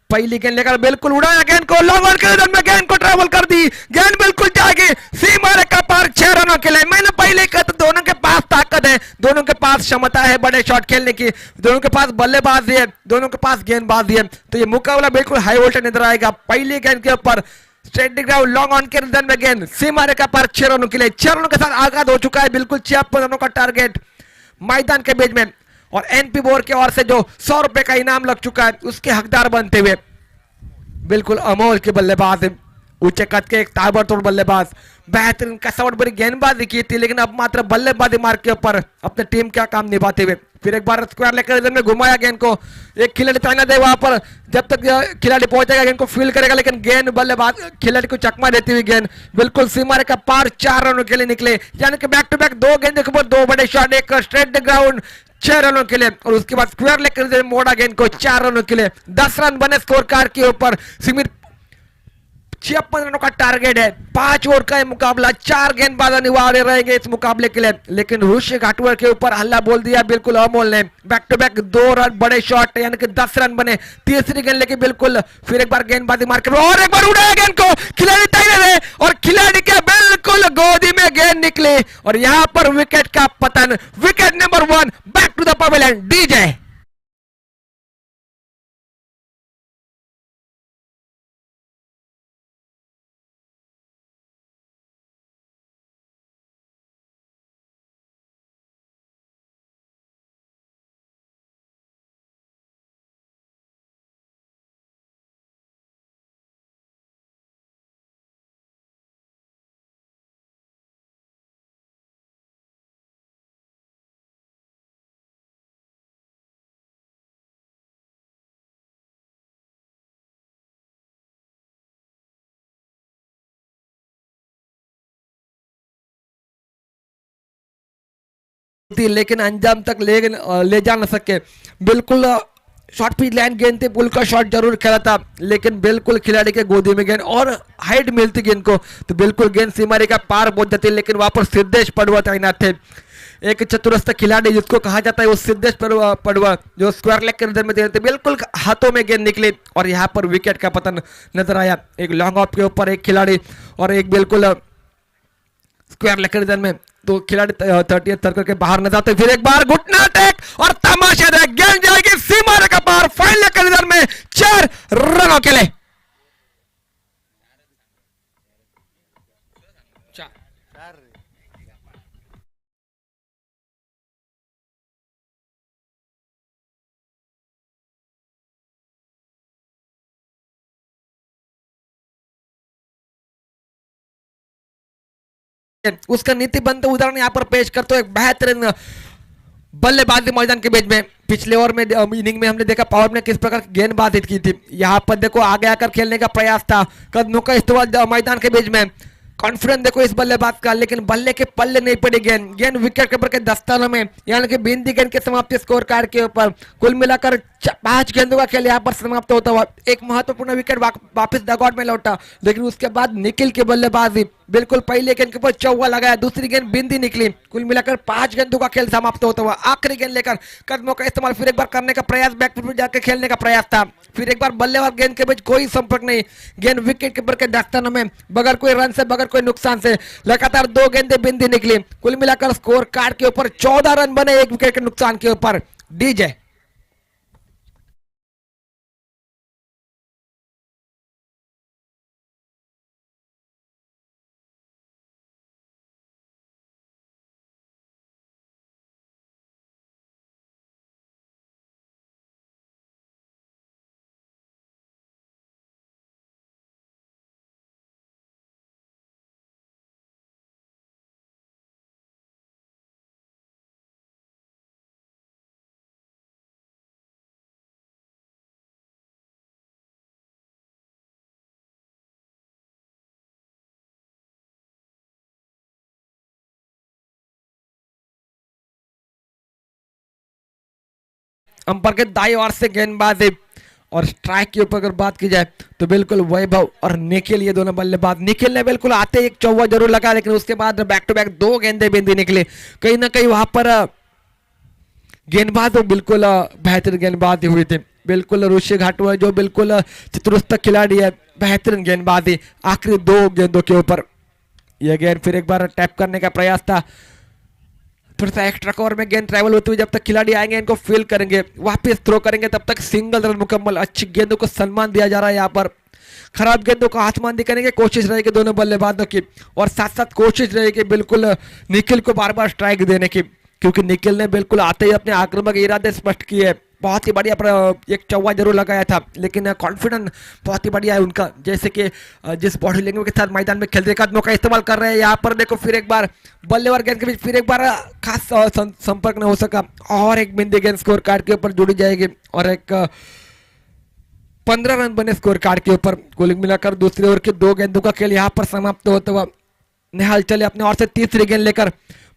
पहली गेंद लेकर बिल्कुल उड़ाया गेंद को, लॉन्ग ऑन के में गेंद को ट्रेवल कर दी, गेंद बिल्कुल जाएगी सीमा रेखा पार 6 रनों के लिए। मैंने पहले कहा तो दोनों के पास ताकत है, दोनों के पास क्षमता है बड़े शॉट खेलने की, दोनों के पास बल्लेबाजी है, दोनों के पास गेंदबाजी है, तो ये मुकाबला बिल्कुल हाई वोल्टेज नजर आएगा। पहली गेंद के ऊपर स्ट्रेट ग्राउंड लॉन्ग ऑन के रिदम में गेंद सीमा रेखा पर 6 रनों के लिए 6 रनों के साथ आगाज हो चुका है। बिल्कुल 56 रनों का टारगेट मैदान के बीच में और एनपी बोर की ओर से जो 100 रुपए का इनाम लग चुका है उसके हकदार बनते हुए बिल्कुल अमोल के बल्लेबाज, ऊंचे कद के एक ताबड़तोड़ बल्लेबाज, बेहतरीन कसौट भरी गेंदबाजी की थी लेकिन अब मात्र बल्लेबाजी मार्ग के ऊपर अपने टीम का काम निभाते हुए फिर एक बार स्क्वायर लेकर इधर में घुमाया गेंद को। एक खिलाड़ी तैनात है वहां पर, जब तक खिलाड़ी पहुंचेगा गेंद को फील करेगा लेकिन गेंद बल्लेबाज खिलाड़ी को चकमा देती हुई गेंद बिल्कुल सीमा रेखा पार 4 रनों के लिए निकले, यानी कि बैक टू बैक 2 गेंद के ऊपर 2 बड़े शॉट, एक स्ट्रेट द ग्राउंड 6 रनों के लिए और उसके बाद स्क्वायर लेकर मोड़ा गेंद को 4 रनों के लिए 10 रन बने स्कोर कार्ड के ऊपर। सीमित 56 रनों का टारगेट है, 5 ओवर का मुकाबला, 4 गेंदबाज अनिवार्य रहेंगे इस मुकाबले के लिए लेकिन ऋषि घाटवर के ऊपर हल्ला बोल दिया बिल्कुल अमोल ने। बैक टू बैक 2 रन बड़े शॉट यानी कि 10 रन बने, तीसरी गेंद लेके बिल्कुल फिर एक बार गेंदबाजी मार के और एक बार उड़ाया गेंद को, खिलाड़ी तैयार है और खिलाड़ी के बिल्कुल गोदी में गेंद निकली और यहां पर विकेट का पतन। Wicket number 1 back to the pavilion DJ. लेकिन अंजाम तक ले जा न सके। बिल्कुल शॉर्ट पिच लाइन गेंद थी, पुल का शॉट जरूर खेला था लेकिन बिल्कुल खिलाड़ी के गोदी में गेंद और हाइट मिलती गेंद को तो बिल्कुल गेंद सीमा रेखा पार पहुंच जाती लेकिन वहां पर सिद्धेश पड़वा तैनात थे, एक चतुरस्र खिलाड़ी जिसको कहा जाता है वो सिद्धेश पड़वा जो स्क्वायर लेग के नजर में दे रहे थे, बिल्कुल हाथों में गेंद निकली और यहाँ पर विकेट का पतन नजर आया। एक लॉन्ग ऑफ के ऊपर एक खिलाड़ी और एक बिल्कुल स्क्वायर लेग के नजर में तो खिलाड़ी 30th सर्कल के बाहर न जाते, फिर एक बार घुटना टेक और तमाशा गेंद जाएगी सीमा रेखा पार, फाइनल के नजर में 4 रनों के लिए। उसका नीतिबद्ध उदाहरण यहाँ पर पेश करते हुए एक बेहतरीन बल्लेबाजी मैदान के बीच में पिछले ओवर में इनिंग में हमने देखा पावर ने किस प्रकार गेंदबाजी की थी, यहाँ पर देखो आगे आकर खेलने का प्रयास था, कदमों का इस्तेमाल मैदान के बीच में, कॉन्फिडेंस देखो इस बल्लेबाज का लेकिन बल्ले के पल्ले नहीं पड़ी गेंद, गेंद विकेट कीपर के दस्तानों में यानी कि बिंदी गेंद के समाप्ति स्कोर कार्ड के ऊपर। कुल मिलाकर 5 गेंदों का खेल यहाँ पर समाप्त होता हुआ एक महत्वपूर्ण विकेट वापस डगआउट में लौटा लेकिन उसके बाद निखिल की बल्लेबाजी बिल्कुल पहले गेंद के ऊपर चौवा लगाया, दूसरी गेंद बिंदी निकली, कुल मिलाकर 5 गेंदों का खेल समाप्त होता हुआ आखिरी गेंद लेकर कदमों का इस्तेमाल फिर एक बार करने का प्रयास, बैकफुट में जाकर खेलने का प्रयास था, फिर एक बार बल्लेबाज गेंद के बीच कोई संपर्क नहीं, गेंद विकेट कीपर के दस्तानों में बगैर कोई रन से बगैर कोई नुकसान से लगातार 2 गेंदें बिंदी निकली, कुल मिलाकर स्कोर कार्ड के ऊपर 14 रन बने 1 विकेट के नुकसान के ऊपर। डीजे अंपायर के दाई ओर से गेंदबाजी और स्ट्राइक के ऊपर अगर बात की जाए तो बिल्कुल वैभव और निखिल ये दोनों बल्लेबाज, निखिल ने बिल्कुल आते एक चौवा जरूर लगा लेकिन उसके बाद बैक टू बैक 2 गेंदे बिंदी निकले, कहीं ना कहीं वहां पर गेंदबाज तो बिल्कुल बेहतरीन गेंदबाजी हुई थी, बिल्कुल ऋषि घाटवा जो बिल्कुल चतुरस्र खिलाड़ी है, बेहतरीन गेंदबाजी आखिरी 2 गेंदों के ऊपर। यह गेंद फिर एक बार टैप करने का प्रयास था, थोड़ा सा एक्स्ट्रा कवर में गेंद ट्रैवल होती हुई जब तक खिलाड़ी आएंगे इनको फील करेंगे वापस थ्रो करेंगे तब तक सिंगल रन मुकम्मल। अच्छी गेंदों को सम्मान दिया जा रहा है यहाँ पर खराब गेंदों का आसमान दिखाने की कोशिश रहेगी दोनों बल्लेबाजों की, और साथ साथ कोशिश रहेगी बिल्कुल निखिल को बार बार स्ट्राइक देने की, क्योंकि निखिल ने बिल्कुल आते ही अपने आक्रामक इरादे स्पष्ट किए। बहुत ही बढ़िया एक चौवा जरूर लगाया था, लेकिन कॉन्फिडेंस बहुत ही बढ़िया है उनका, जैसे कि जिस बॉडी लैंग्वेज के साथ मैदान में खेलने का कदमों का इस्तेमाल कर रहे हैं। यहाँ पर देखो फिर एक बार बल्ले और गेंद के बीच फिर एक बार खास संपर्क न हो सका, और एक बिंदी गेंद स्कोर कार्ड के ऊपर जुड़ी जाएगी, और एक 15 रन बने स्कोर कार्ड के ऊपर। कुल मिलाकर दूसरी ओवर के 2 गेंदों का खेल यहाँ पर समाप्त होता हुआ निहाल चले अपने ओर से तीसरी गेंद लेकर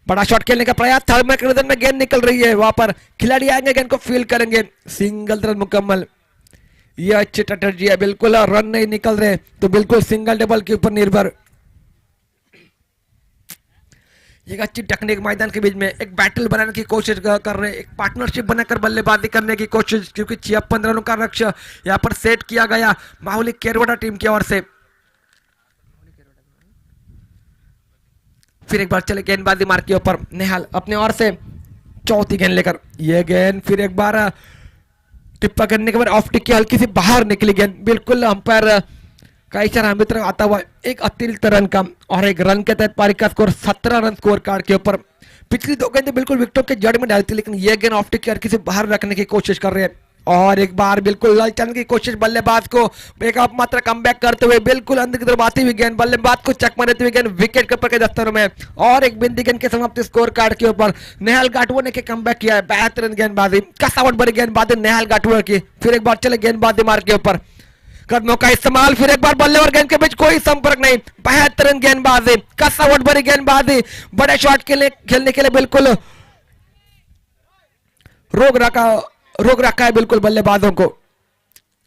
बड़ा शॉट खेलने का प्रयास, थर्ड में गेंद निकल रही है, वहां पर खिलाड़ी आएंगे, गेंद को फील करेंगे, सिंगल रन मुकम्मल। ये अच्छी स्ट्रेटजी है, बिल्कुल रन नहीं निकल रहे तो बिल्कुल सिंगल डबल के ऊपर निर्भर। एक अच्छी टेक्निक मैदान के बीच में एक बैटल बनाने की कोशिश कर रहे हैं, एक पार्टनरशिप बनाकर बल्लेबाजी करने की कोशिश, क्योंकि 56 रनों का लक्ष्य यहाँ पर सेट किया गया माहौली केरवड़ा टीम की ओर से। फिर एक बार चले गेंदबाजी मार्ग के ऊपर नेहाल अपने ओर से चौथी गेंद लेकर, यह गेंद फिर एक बार टिप्पा करने के बाद ऑफ टिक की हल्की सी बाहर निकली गेंद, बिल्कुल अंपायर का इशारा हमें तरफ आता हुआ एक अतिरिक्त रन का, और एक रन के तहत पारी का स्कोर 17 रन स्कोर कार्ड के ऊपर। पिछली 2 गेंदें बिल्कुल विकेटों के जड़ में डाली थी, लेकिन यह गेंद ऑफ टिक की हल्की से बाहर रखने की कोशिश कर रहे हैं, और एक बार बिल्कुल ललचन की कोशिश बल्लेबाज को एक मात्र कमबैक करते हुए बिल्कुल अंदर की तरफ आती हुई गेंद बल्लेबाज को चकमा देती हुई गेंद विकेट के ऊपर के दस्तरों में, और एक बिंदी गेंद के समाप्ति स्कोर कार्ड के ऊपर। नेहाल गाटुआ ने कमबैक किया है, बेहतरीन गेंदबाजी, कसावट भरी गेंदबाजी नेहाल गाटुआ की। फिर एक बार चले गेंदबाजी मार्ग के ऊपर, कदमों का इस्तेमाल, फिर एक बार बल्ले और गेंद के बीच कोई संपर्क नहीं, बेहतरीन गेंदबाजी, कसावट भरी गेंदबाजी, बड़े शॉट के लिए खेलने के लिए बिल्कुल रोक रखा है बिल्कुल बल्लेबाजों को,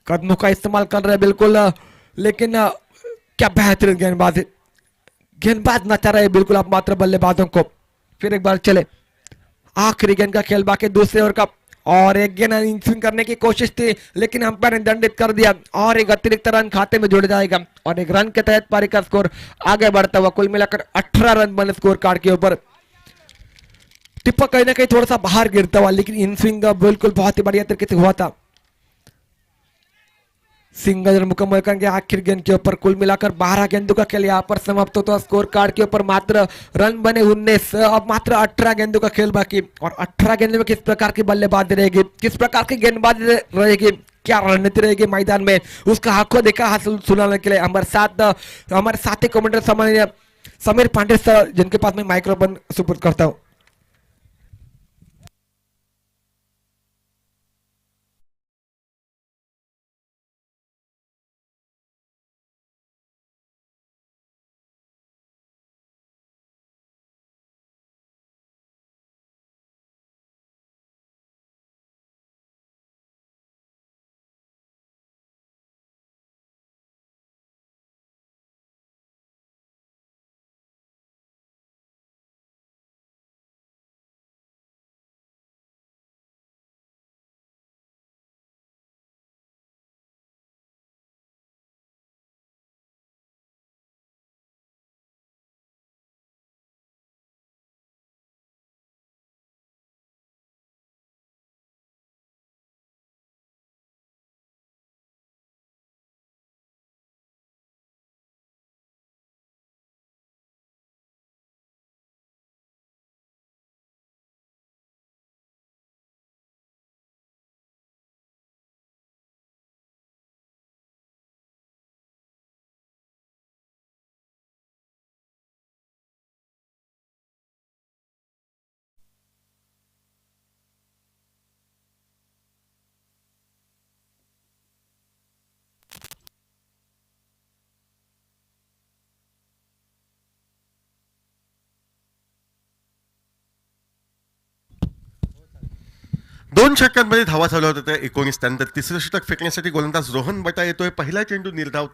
कदमों का इस्तेमाल कर रहे हैं बिल्कुल, लेकिन क्या बेहतरीन गेंदबाजी, गेंदबाज नचा रहे बिल्कुल आप मात्र बल्लेबाजों को। फिर एक बार चले आखिरी गेंद का खेल बाकी दूसरे ओवर का, और एक गेंद स्विंग करने की कोशिश थी, लेकिन अंपायर ने दंडित कर दिया, और एक अतिरिक्त रन खाते में जुड़ जाएगा, और एक रन के तहत पारी का स्कोर आगे बढ़ता हुआ कुल मिलाकर 18 रन बने स्कोर कार्ड के ऊपर। टिप्पा कहीं ना कहीं थोड़ा सा बाहर गिरता हुआ, लेकिन इन स्विंग बिल्कुल बहुत ही बढ़िया तरीके से हुआ था। सिंगल रन मुकम्मल करेंगे आखिर गेंद के ऊपर। कुल मिलाकर 12 गेंदों का खेल यहाँ पर समाप्त होता है, स्कोर कार्ड के ऊपर मात्र रन बने 19, अब मात्र 18 गेंदों का खेल बाकी, और 18 गेंदों में किस प्रकार की बल्लेबाजी रहेगी, किस प्रकार की गेंदबाजी रहेगी, क्या रणनीति रहेगी मैदान में, उसका आंखों देखा हासिल सुनाने के लिए हमारे साथी कमेंटर समीर पांडे सर, जिनके पास मैं माइक्रोफोन सुपुर्द करता हूँ। दोन षटकांमध्ये धावा चालू होत्या 19, त्यानंतर तिसरं षटक फेकण्यासाठी गोलंदाज रोहन बटा येतोय, पहिला चेंडू निर्धाव,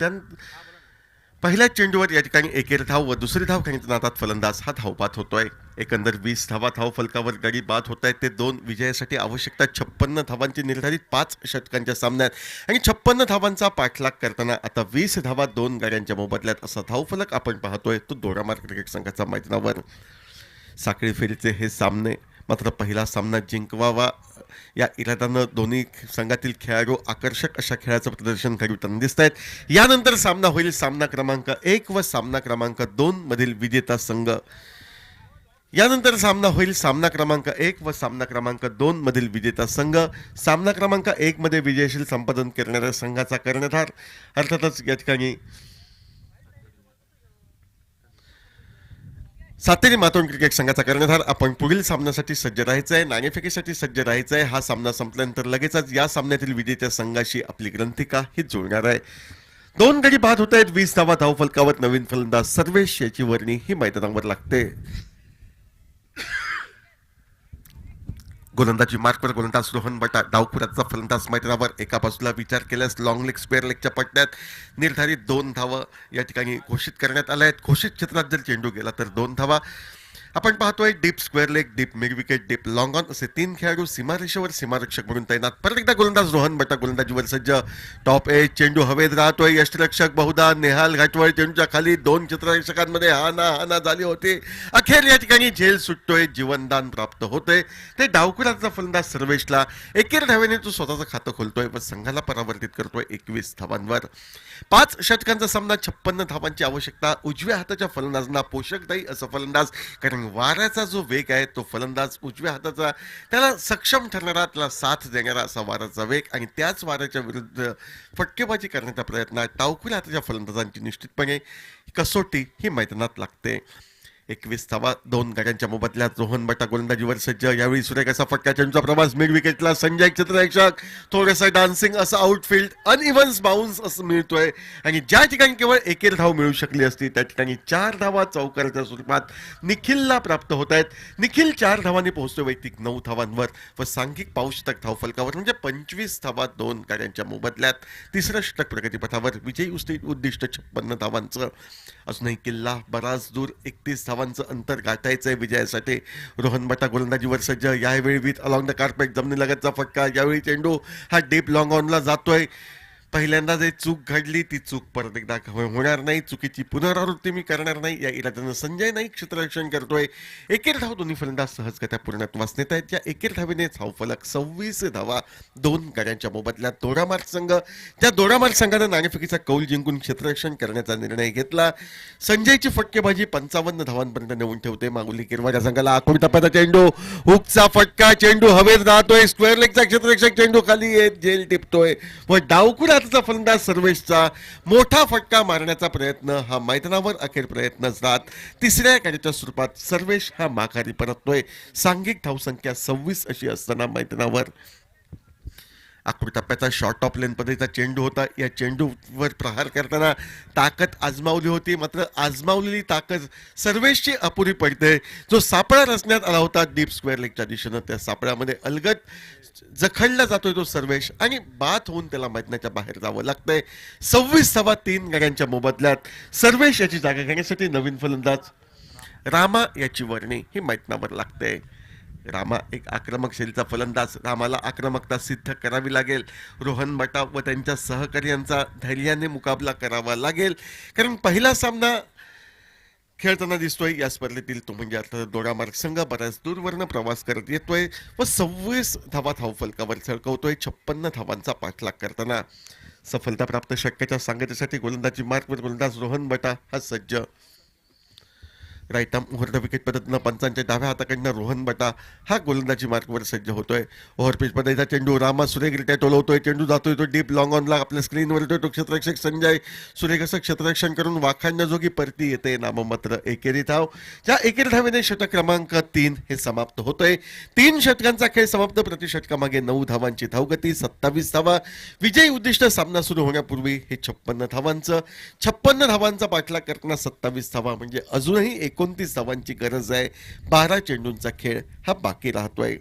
पहिल्या चेंडूवर या ठिकाणी एकेरी धाव व दुसरी धाव खेळण्याच्या नादात फलंदाज हा धावपात होतोय। एकंदर 20 धावा धाव फलकावर गडी बाद होत आहेत, ते 2 विजयासाठी आवश्यकता 56 धावांची निर्धारित 5 षटकांच्या सामन्यात, आणि 56 धावांचा पाठलाग करताना आता 20 धावा 2 गाड्यांच्या मोबदल्यात असा धावफलक आपण पाहतोय तो दोडामार्ग क्रिकेट संघाचा मैदानावर। साखळी फेरीचे हे सामने मात्र पहिला सामना जिंकवावा या इराद्यानं दोन्ही संघातील खेळाडू आकर्षक अशा खेळाचं प्रदर्शन करताना दिसत आहेत. यानंतर सामना होईल सामना क्रमांक 1 व सामना क्रमांक 2 मधील विजेता संघ. यानंतर सामना होईल सामना क्रमांक 1 व सामना क्रमांक 2 मधील विजेता संघ. सामना क्रमांक 1 मध्ये विजयशील संपादन करणाऱ्या संघाचा कर्णधार, अर्थातच या ठिकाणी सातेरी मातोंड क्रिकेट संघाचा कर्णधार. आपण पुढील सामन्यासाठी सज्ज राहायचं आहे, नाणेफेकीसाठी सज्ज राहायचं आहे. हा सामना संपल्यानंतर लगेचच या सामन्यातील विजेत्या संघाशी आपली ग्रंथिका ही जुळणार आहे. 2 गडी बाद होत आहेत. 20 धावा धावफलकावर नवीन फलंदाज सर्वेश याची वर्णी ही मैदानावर लागते. गोलंदाजी मार्कवर गोलंदाज रोहन बटा, डावखुराचा फलंदाज मैदानावर. एका बाजूला विचार केल्यास लॉंग लेग स्क्वेअर लेगच्या पट्ट्यात निर्धारित 2 धावा या ठिकाणी घोषित करण्यात आल्या आहेत. घोषित क्षेत्रात जर चेंडू गेला तर 2 धावा. आपण पाहतोय deep square leg, deep mid wicket, deep long on असे 3 खेळाडू सीमारेषेवर सीमारक्षक म्हणून तैनात. परत एकदा गोलंदाज रोहन बटा गोलंदाजीवर सज्ज. टॉप एज चेंडू हवेत राहतोय. यष्टिरक्षक बहुधा नेहाल घाटवळ चेंडूच्या खाली 2 चित्ररक्षकांमध्ये हाना झाली होती. अखेर या ठिकाणी झेल सुटतोय, जीवनदान प्राप्त होतंय. ते डावकुराचा फलंदाज सर्वेशला एकेर धावेने तो स्वतःचं खातं खोलतोय व संघाला परावर्तित करतोय 21 धावांवर. 5 षटकांचा सामना, 56 धावांची आवश्यकता. उजव्या हाताच्या फलंदाजांना पोषकदायी असं फलंदाज, कारण वाऱ्याचा जो वेग आहे तो फलंदाज उजव्या हाताचा त्याला सक्षम ठरणारा, त्याला साथ देणारा असा वाऱ्याचा वेग आणि त्याच वाऱ्याच्या विरुद्ध फटकेबाजी करण्याचा प्रयत्न डावखुऱ्या हाताच्या फलंदाजांची निश्चितपणे कसोटी ही मैदानात लागते. 21 धावा 2 गाड्यांच्या मोबदल्यात. रोहन बटा गोलंदाजीवर सज्ज. यावेळी सुरेख असा फटका चेंडूचा प्रवास मिड विकेटला. संजय क्षेत्ररक्षक थोडंसं डान्सिंग असं आउटफील्ड अनइव्हन्स बाउन्स असं मिळतोय आणि ज्या ठिकाणी केवळ एकेर धाव मिळू शकली असती त्या ठिकाणी 4 धावा चौकाराच्या स्वरूपात निखिलला प्राप्त होत आहेत. निखिल 4 धावांनी पोहोचतोय वैयक्तिक 9 धावांवर व सांघिक पाऊशतक धावफलकावर, म्हणजे 25 धावा 2 गाड्यांच्या मोबदल्यात. तिसरं षटक प्रगतीपथावर. विजयी उद्दिष्ट 56 धावांचं. अजूनही किल्ला बराच दूर. 31 धावांचं अंतर गाठायचंय विजयासाठी. रोहन बटा गोलंदाजीवर सज्ज. यावेळी विथ अलॉंग द कार्पेट जमिनीलगतचा फटका. यावेळी चेंडू हा डीप लॉंग ऑनला जातोय. पहिल्यांदा जे चूक घडली ती चूक परत एकदा होणार नाही. चुकीची पुनरावृत्ती मी करणार नाही या इराद्यानं संजय नाईक क्षेत्ररक्षण करतोय. एकेर धाव दोन्ही फलंदाज सहजगत्या पूर्णत्वास नेत आहेत. या एकेर धावेने धावफलक 26 धावा 2 गाड्यांच्या मोबदल्यात. दोडामार्ग संघ, त्या दोडामार्ग संघानं नाणेफेकीचा कौल जिंकून क्षेत्ररक्षण करण्याचा निर्णय घेतला. संजयची फटकेबाजी 55 धावांपर्यंत नेऊन ठेवते मांगुली किरवाड्या संघाला. आखूड टप्प्याचा चेंडू, हुकचा फटका, चेंडू हवेत राहतोय. स्क्वेअर लेगचा क्षेत्ररक्षक चेंडू खाली येत झेल टिपतोय व डावकुरा फलंदाज सर्वेशचा मोठा फटका मारण्याचा प्रयत्न हा मैदानावर अखेर प्रयत्नच राहत. तिसऱ्या गाडीच्या स्वरूपात सर्वेश हा माघारी परततोय. सांघिक धावसंख्या 26 अशी असताना मैदानावर आखूड टप्प्याचा शॉर्ट ऑफ लेन पद्धतीचा चेंडू होता. या चेंडूवर प्रहार करताना ताकद आजमावली होती, मात्र आजमावलेली ताकद सर्वेशची अपुरी पडते. जो सापळा रचण्यात आला होता डीप स्क्वेअर लेगच्या दिशेनं, त्या सापळ्यामध्ये अलगट जखडला जातोय तो सर्वेश आणि बाद होऊन त्याला मैदानाच्या बाहेर जावं लागतंय. 26 धावा 3 गाड्यांच्या मोबदल्यात. सर्वेश याची जागा घेण्यासाठी नवीन फलंदाज रामा याची वर्णी ही मैदानावर लागते. रामा एक आक्रमक शैलीचा फलंदाज. रामाला आक्रमकता सिद्ध करावी लागेल. रोहन बटा व त्यांच्या सहकार्यांचा धैर्याने मुकाबला करावा लागेल, कारण पहिला सामना खेळताना दिसतोय या स्पर्धेतील तो म्हणजे अर्थात दोडामार्ग संघ बऱ्याच दूरवरनं प्रवास करत येतोय व 26 धावा धावफलकावर झळकवतोय 56 धावांचा पाठलाग करताना. सफलता प्राप्त शक्यच्या सांगतेसाठी गोलंदाजी मार्कवर गोलंदाज रोहन बटा हा सज्ज. Right arm over the wicket पद्धतीनं पंचांच्या डाव्या हाताकडनं रोहन बटा हा गोलंदाजी मार्कवर सज्ज होतोय. ओव्हरपिच पद्धतीचा चेंडू रामा सुरेखरित्या टोलवतोय. चेंडू जातोय तो डीप लॉंग ऑनला. आपल्या स्क्रीनवर येतोय तो क्षेत्ररक्षक संजय. सुरेख असं क्षेत्ररक्षण करून वाखाणण्याजोगी परती येते नाममात्र एकेरी धाव. ज्या एकेरी धावेने षटक क्रमांक 3 हे समाप्त होतंय. 3 षटकांचा खेळ समाप्त. प्रति षटकामागे 9 धावांची धावगती, 27 धावा. विजयी उद्दिष्ट सामना सुरू होण्यापूर्वी हे 56 धावांचा पाठलाग करताना 27 धावा, म्हणजे अजूनही 29 धावांची गरज आहे. 12 चेंडूंचा खेळ हा बाकी राहतोय.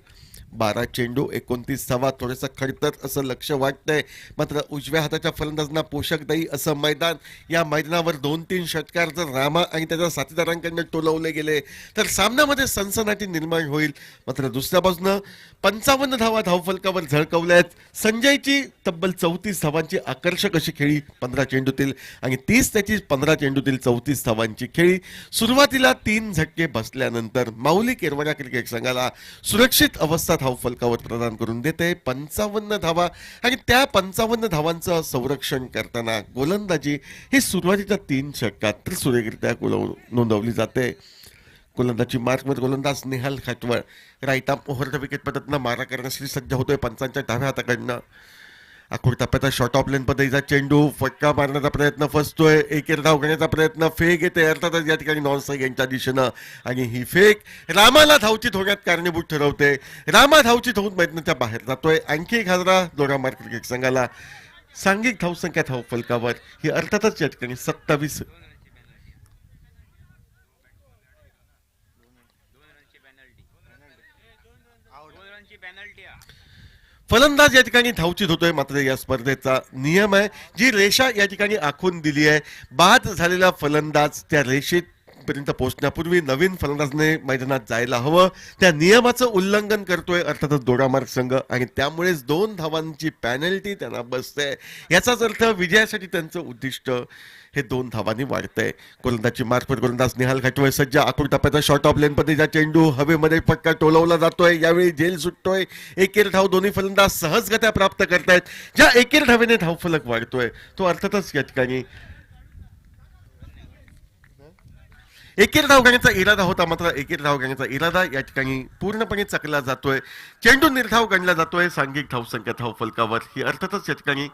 12 चेंडू 29 धावा. थोडंसं खडतर असं लक्ष वाटतंय, मात्र उजव्या हाताच्या फलंदाजांना पोषकदायी असं मैदान. या मैदानावर 2-3 षटकार जर रामा आणि त्याच्या साथीदारांकडून टोलवले गेले तर सामन्यामध्ये सनसनाटी निर्माण होईल. मात्र दुसऱ्या बाजूनं 55 धावा धावफलकावर झळकवल्यात. संजयची तब्बल 34 धावांची आकर्षक अशी खेळी 15 चेंडूतील आणि 30 त्याची 15 चेंडूतील 34 धावांची खेळी. सुरुवातीला 3 झटके बसल्यानंतर माऊली केरवाडा क्रिकेट संघाला सुरक्षित अवस्था धावफलकावर प्रदान करून देते 55 धावा. आणि त्या 55 धावांचं संरक्षण करताना गोलंदाजी ही सुरुवातीच्या 3 षटकात तर सुरेखरित्या नोंदवली जाते. गोलंदाजी मार्कवर गोलंदाज नेहाल खाटवळ राईट आर्म ओव्हरच्या विकेट पद्धतीनं मारा करण्यासाठी सज्ज होतोय. पंचांच्या डाव्या हाताकडनं अखेर टप्प्याचा शॉर्ट ऑफ लेन पद्धतीचा चेंडू फटका मारण्याचा प्रयत्न फसतोय. एकेर धाव घेण्याचा प्रयत्न, फेक येते अर्थातच या ठिकाणी नॉन स्ट्राईक यांच्या दिशेनं. आणि ही फेक रामाला धावचित होण्यात कारणीभूत ठरवते. रामा धावचित होऊन मैदानाच्या बाहेर जातोय. आणखी एक हादरा दोडामार्ग क्रिकेट संघाला. सांघिक धावसंख्या धावफलकावर ही अर्थातच या ठिकाणी 27. फलंदाज या ठिकाणी धावचित होतोय. मात्र या स्पर्धेचा नियम आहे, जी रेषा या ठिकाणी आखून दिली आहे, बाद झालेला फलंदाज त्या रेषेत पर्यंत पोहोचण्यापूर्वी नवीन फलंदाजने मैदानात जायला हवं. त्या नियमाचं उल्लंघन करतोय अर्थातच दोडामार्ग संघ. आणि त्यामुळेच 2 धावांची पॅनल्टी त्यांना बसते. याचाच अर्थ विजयासाठी त्यांचं उद्दिष्ट हे 2 धावांनी वाढतंय. गोलंदाजी मार्फत गोलंदाज निहाल खाटवळ सज्ज. आखूड टप्प्याचा शॉर्ट ऑफ लेन पद्धतीचा चेंडू हवेमध्ये फटका टोलवला जातोय. यावेळी झेल सुटतोय. एकेर धाव दोन्ही फलंदाज सहजगत्या प्राप्त करतायत. ज्या एकेर धावेने धावफलक वाढतोय तो अर्थातच या ठिकाणी एकेर धाव घेण्याचा इरादा होता. मात्र एकेर धाव घेण्याचा इरादा या ठिकाणी पूर्णपणे चकला जातोय. चेंडू निर्धाव गणला जातोय. सांघिक धावसंख्या धावफलकावर ही अर्थातच या ठिकाणी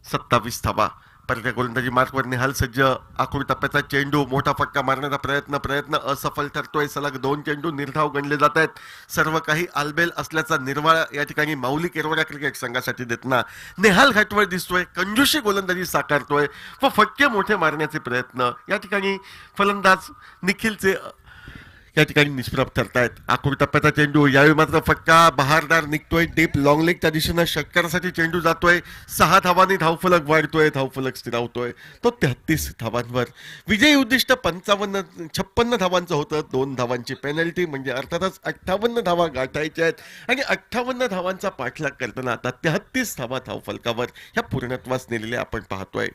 27 धावा. परत गोलंदाजी मार्कवर निहाल सज्ज. आखूड टप्प्याचा चेंडू मोठा फटका मारण्याचा प्रयत्न असफल ठरतोय. सलग 2 चेंडू निर्धाव गणले जात आहेत. सर्व काही आलबेल असल्याचा निर्वाळा या ठिकाणी माऊली केरवडा क्रिकेट संघासाठी देताना नेहाल खाटवळ दिसतोय. कंजूशी गोलंदाजी साकारतोय व फटके मोठे मारण्याचे प्रयत्न या ठिकाणी फलंदाज निखिलचे या ठिकाणी निष्प्रभ ठरतायत. आखूड टप्प्याचा चेंडू यावेळी मात्र फटका बहारदार निघतोय. डीप लॉंग लेगच्या दिशेनं षटकारासाठी चेंडू जातोय. 6 धावांनी धावफलक वाढतोय. धावफलक स्थिरावतोय तो 33 धावांवर. विजयी उद्दिष्ट 56 धावांचं होतं. 2 धावांची पेनल्टी म्हणजे अर्थातच 58 धावा गाठायच्या आहेत. आणि 58 धावांचा पाठलाग करताना आता 33 धावा धावफलकावर ह्या पूर्णत्वास नेलेल्या आपण पाहतोय.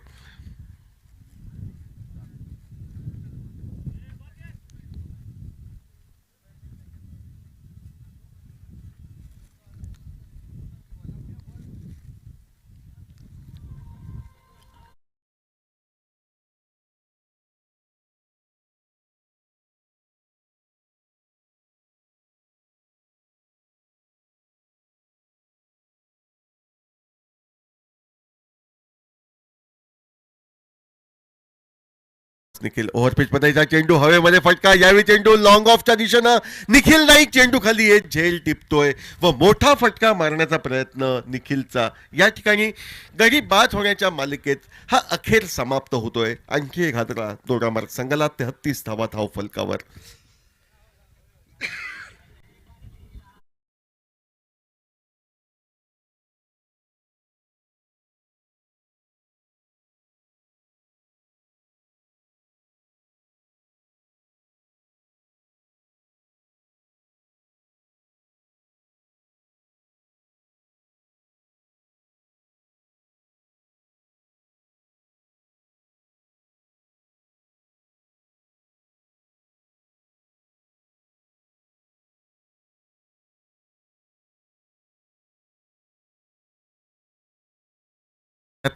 निखिल ओव्हरपिच पदाचा चेंडू हवेमध्ये फटका. यावेळी चेंडू लॉंग ऑफच्या दिशेनं. निखिल नाईक चेंडू खाली येत झेल टिपतोय व मोठा फटका मारण्याचा प्रयत्न निखिलचा या ठिकाणी गडी बाद होण्याच्या मालिकेत हा अखेर समाप्त होतोय. आणखी एक हादरा दोडामार्ग संघाला. 33 धावा धावफलकावर.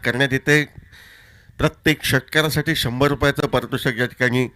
करण्यात येते. प्रत्येक षटकारासाठी 100 रुपयाचं पारितोषिक या ठिकाणी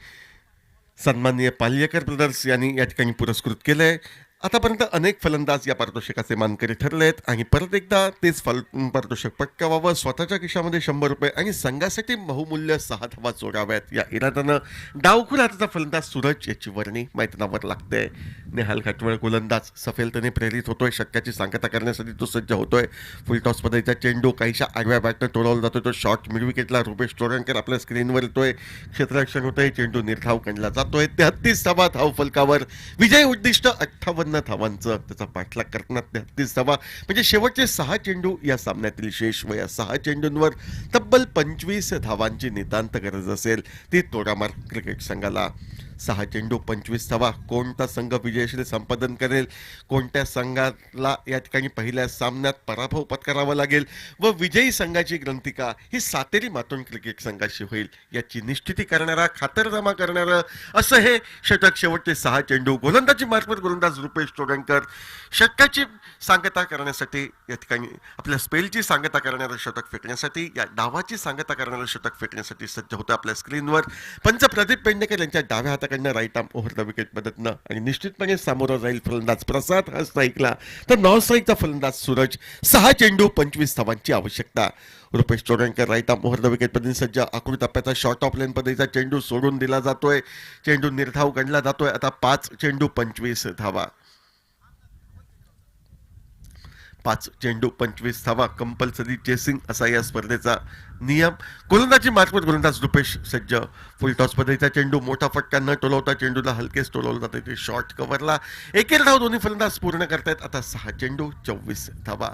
सन्माननीय पाल्येकर ब्रदर्स यांनी या ठिकाणी पुरस्कृत केलंय. आतापर्यंत अनेक फलंदाज या पारितोषिकाचे मानकरी ठरलेत. आणि परत एकदा तेच पारितोषिक पटकावावं, स्वतःच्या खिशामध्ये 100 रुपये आणि संघासाठी बहुमूल्य 6 धावा जोडाव्यात या इराद्यानं डावखुर हाताचा फलंदाज सूरज याची वर्णी मैदानावर लागते. नेहाल खाटवळ गोलंदाज सफेलतेने प्रेरित होतोय. षटकाची सांगता करण्यासाठी तो सज्ज होतोय. फुलटॉस पद्धतीचा चेंडू काहीशा आडव्या बॅटनं टोळवला जातोय. तो शॉट मिड विकेटला रुपेश तोरणकर आपल्या स्क्रीनवर येतोय. क्षेत्ररक्षण होतोय. चेंडू निर्धाव गणला जातोय. 33 धावा धावफलकावर. विजय उद्दिष्ट 58 धावांचं. त्याचा पाठलाग करताना 33 धावा म्हणजे शेवटचे 6 चेंडू या सामन्यातील शेष व या 6 चेंडूंवर तब्बल 25 धावांची नितांत गरज असेल ती तोडामार्ग क्रिकेट संघाला. 6 चेंडू 25 धावा. कोणता संघ विजयश्री संपादन करेल, कोणत्या संघाला या ठिकाणी पहिल्या सामन्यात पराभव पत्करावा लागेल व विजयी संघाची ग्रंथिका ही सातेरी मातोंड क्रिकेट संघाशी होईल याची निश्चिती करणारा, खातरजमा करणारं असं हे षटक. शेवटचे 6 चेंडू. गोलंदाजी मार्फत गोलंदाज रुपेश चोडणकर षटकाची सांगता करण्यासाठी या ठिकाणी आपल्या स्पेलची सांगता करणारं षटक फेकण्यासाठी, या डावाची सांगता करणारं षटक फेकण्यासाठी सज्ज होतं आपल्या स्क्रीनवर पंच प्रदीप पेडणेकर यांच्या डाव्या हाताकडनं right arm over the wicket मदतनं. आणि निश्चितपणे सामोरं जाईल फलंदाज प्रसाद हा स्ट्राईकला, तर नॉन स्ट्राईकचा फलंदाज सूरज. 6 चेंडू 25 धावांची आवश्यकता. Rupesh Chodankar right arm over the wicket पद्धतीने सज्ज. आकृती टप्प्याचा शॉर्ट ऑफ लेन पद्धतीचा चेंडू सोडून दिला जातोय, चेंडू निर्धाव गणला जातोय. आता 5 चेंडू 25 धावा. 5 चेंडू 25 धावा. कंपल्सरी चेसिंग असा या स्पर्धेचा नियम. गोलंदाजी मार्फत गोलंदाज रुपेश सज्ज. फुल टॉस पद्धतीचा चेंडू, मोठा फटका न टोलवता चेंडूला हलकेच टोलवलं जाते ते शॉर्ट कव्हरला. एकेर धाव दोन्ही फलंदाज पूर्ण करतायत. आता 6 चेंडू 24 धावा.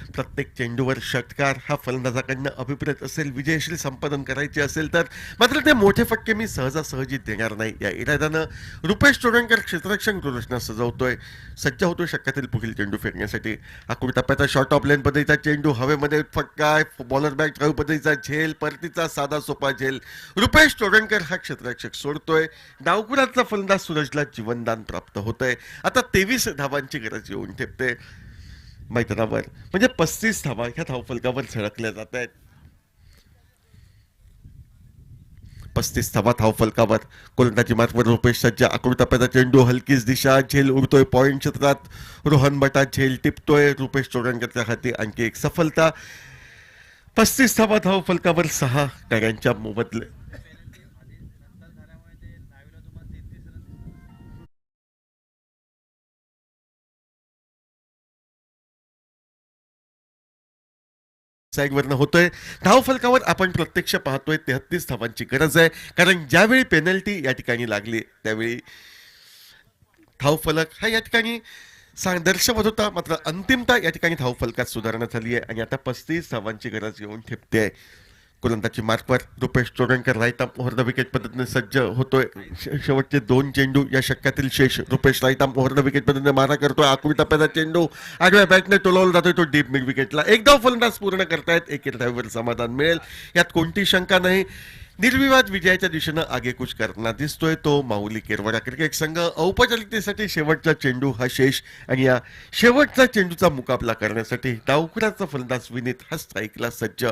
प्रत्येक चेंडूवर षटकार हा फलंदाजाकडनं अभिप्रेत असेल, विजयश्री संपादन करायचे असेल तर. मात्र ते मोठे फटके मी सहजासहजी देणार नाही या इराद्यानं रुपेश चोडणकर क्षेत्ररक्षण रचना सजवतोय, सज्ज होतोय षटकातील पुढील चेंडू फेकण्यासाठी. आकृती टप्प्याचा शॉर्ट ऑफ लेन पद्धतीचा चेंडू, हवेमध्ये फटका, बॉलर बॅक ड्राईव्ह पद्धतीचा झेल, परतीचा साधा सोपा झेल. रुपेश चोडणकर हा क्षेत्ररक्षक सोडतोय. डावकुराचा फलंदाज सूरजला जीवनदान प्राप्त होतंय. आता 23 धावांची गरज येऊन ठेपते मैदानावर, म्हणजे 35 धावा ह्या धावफलकावर झळकल्या जात आहेत. 35 धावा धावफलकावर. गोलंदाजी मार्फत रुपेश सज्ज. आकृती टप्प्याचा चेंडू, हलकीच दिशा, झेल उडतोय पॉइंट क्षेत्रात. रोहन बटा झेल टिपतोय. रुपेश चोडणकरच्या हाती आणखी एक सफलता. 35 धावा धावफलकावर 6 डाव्यांच्या मोबदले. साईडवरनं होतोय. धावफलकावर आपण प्रत्यक्ष पाहतोय 33 धावांची गरज आहे, कारण ज्यावेळी पेनल्टी या ठिकाणी लागली त्यावेळी धावफलक हा या ठिकाणी दर्शवत होता. मात्र अंतिमता या ठिकाणी धावफलकात सुधारणा झाली आहे आणि आता 35 धावांची गरज येऊन ठेपते आहे. गोलंदाजी मार्फत Rupesh Chodankar right arm over the wicket पद्धतीने सज्ज होतोय. शेवटचे 2 चेंडू या षटकातील शेष. Rupesh right arm over the wicket पद्धतीने मारा करतोय. आकृती टप्प्याचा चेंडू आडव्या बॅटने टोलवला जातोय तो डीप मिड विकेटला. एक धाव फलंदाज पूर्ण करतायत. एकेर धावेवर समाधान मिळेल यात कोणती शंका नाही. निर्विवाद विजयाच्या दिशेनं आगेकूच करताना दिसतोय तो माऊली केरवाडा क्रिकेट संघ. औपचारिकतेसाठी शेवटचा चेंडू हा शेष आणि या शेवटचा चेंडूचा मुकाबला करण्यासाठी डावखुराचा फलंदाज विनीत हा स्ट्राईकला सज्ज.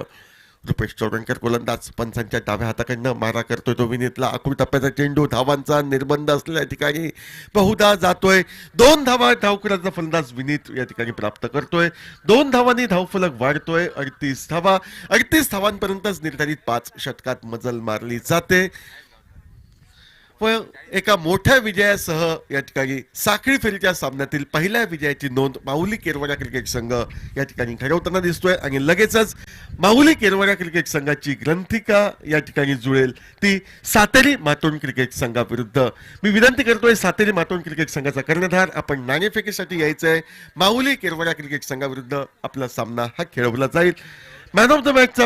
रुपेश चोडणकर गोलंदाज. पंचांच्या डाव्या हाताकडनं मारा करतोय तो विनीतला. आकृती टप्प्याचा चेंडू धावांचा निर्बंध असलेल्या ठिकाणी बहुधा जातोय. 2 धावा धावखुराचा फलंदाज विनीत या ठिकाणी प्राप्त करतोय. 2 धावांनी धावफलक वाढतोय. 38 धावा. 38 धावांपर्यंतच निर्धारित 5 षटकात मजल मारली जाते व एका मोठ्या विजयासह या ठिकाणी साखळी फेरीच्या सामन्यातील पहिल्या विजयाची नोंद माऊली केरवाडा क्रिकेट संघ या ठिकाणी घडवताना दिसतोय. आणि लगेचच माऊली केरवाडा क्रिकेट संघाची ग्रंथिका या ठिकाणी जुळेल ती सातेरी मातोंड क्रिकेट संघाविरुद्ध. मी विनंती करतोय सातेरी मातोंड क्रिकेट संघाचा कर्णधार, आपण नाणेफेकीसाठी यायचंय. माऊली केरवाडा क्रिकेट संघाविरुद्ध आपला सामना हा खेळवला जाईल. मॅन ऑफ द मॅचचा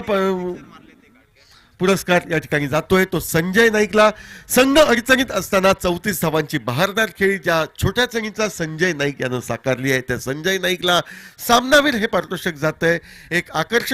पुरस्कार या ठिकाणी जातोय तो संजय नाईकला. संघ अडचणीत असताना 34 धावांची बहारदार खेळी ज्या छोट्या चणीचा संजय नाईक यानं साकारली आहे त्या संजय नाईकला सामनावीर हे पारितोषिक जातंय. एक आकर्षक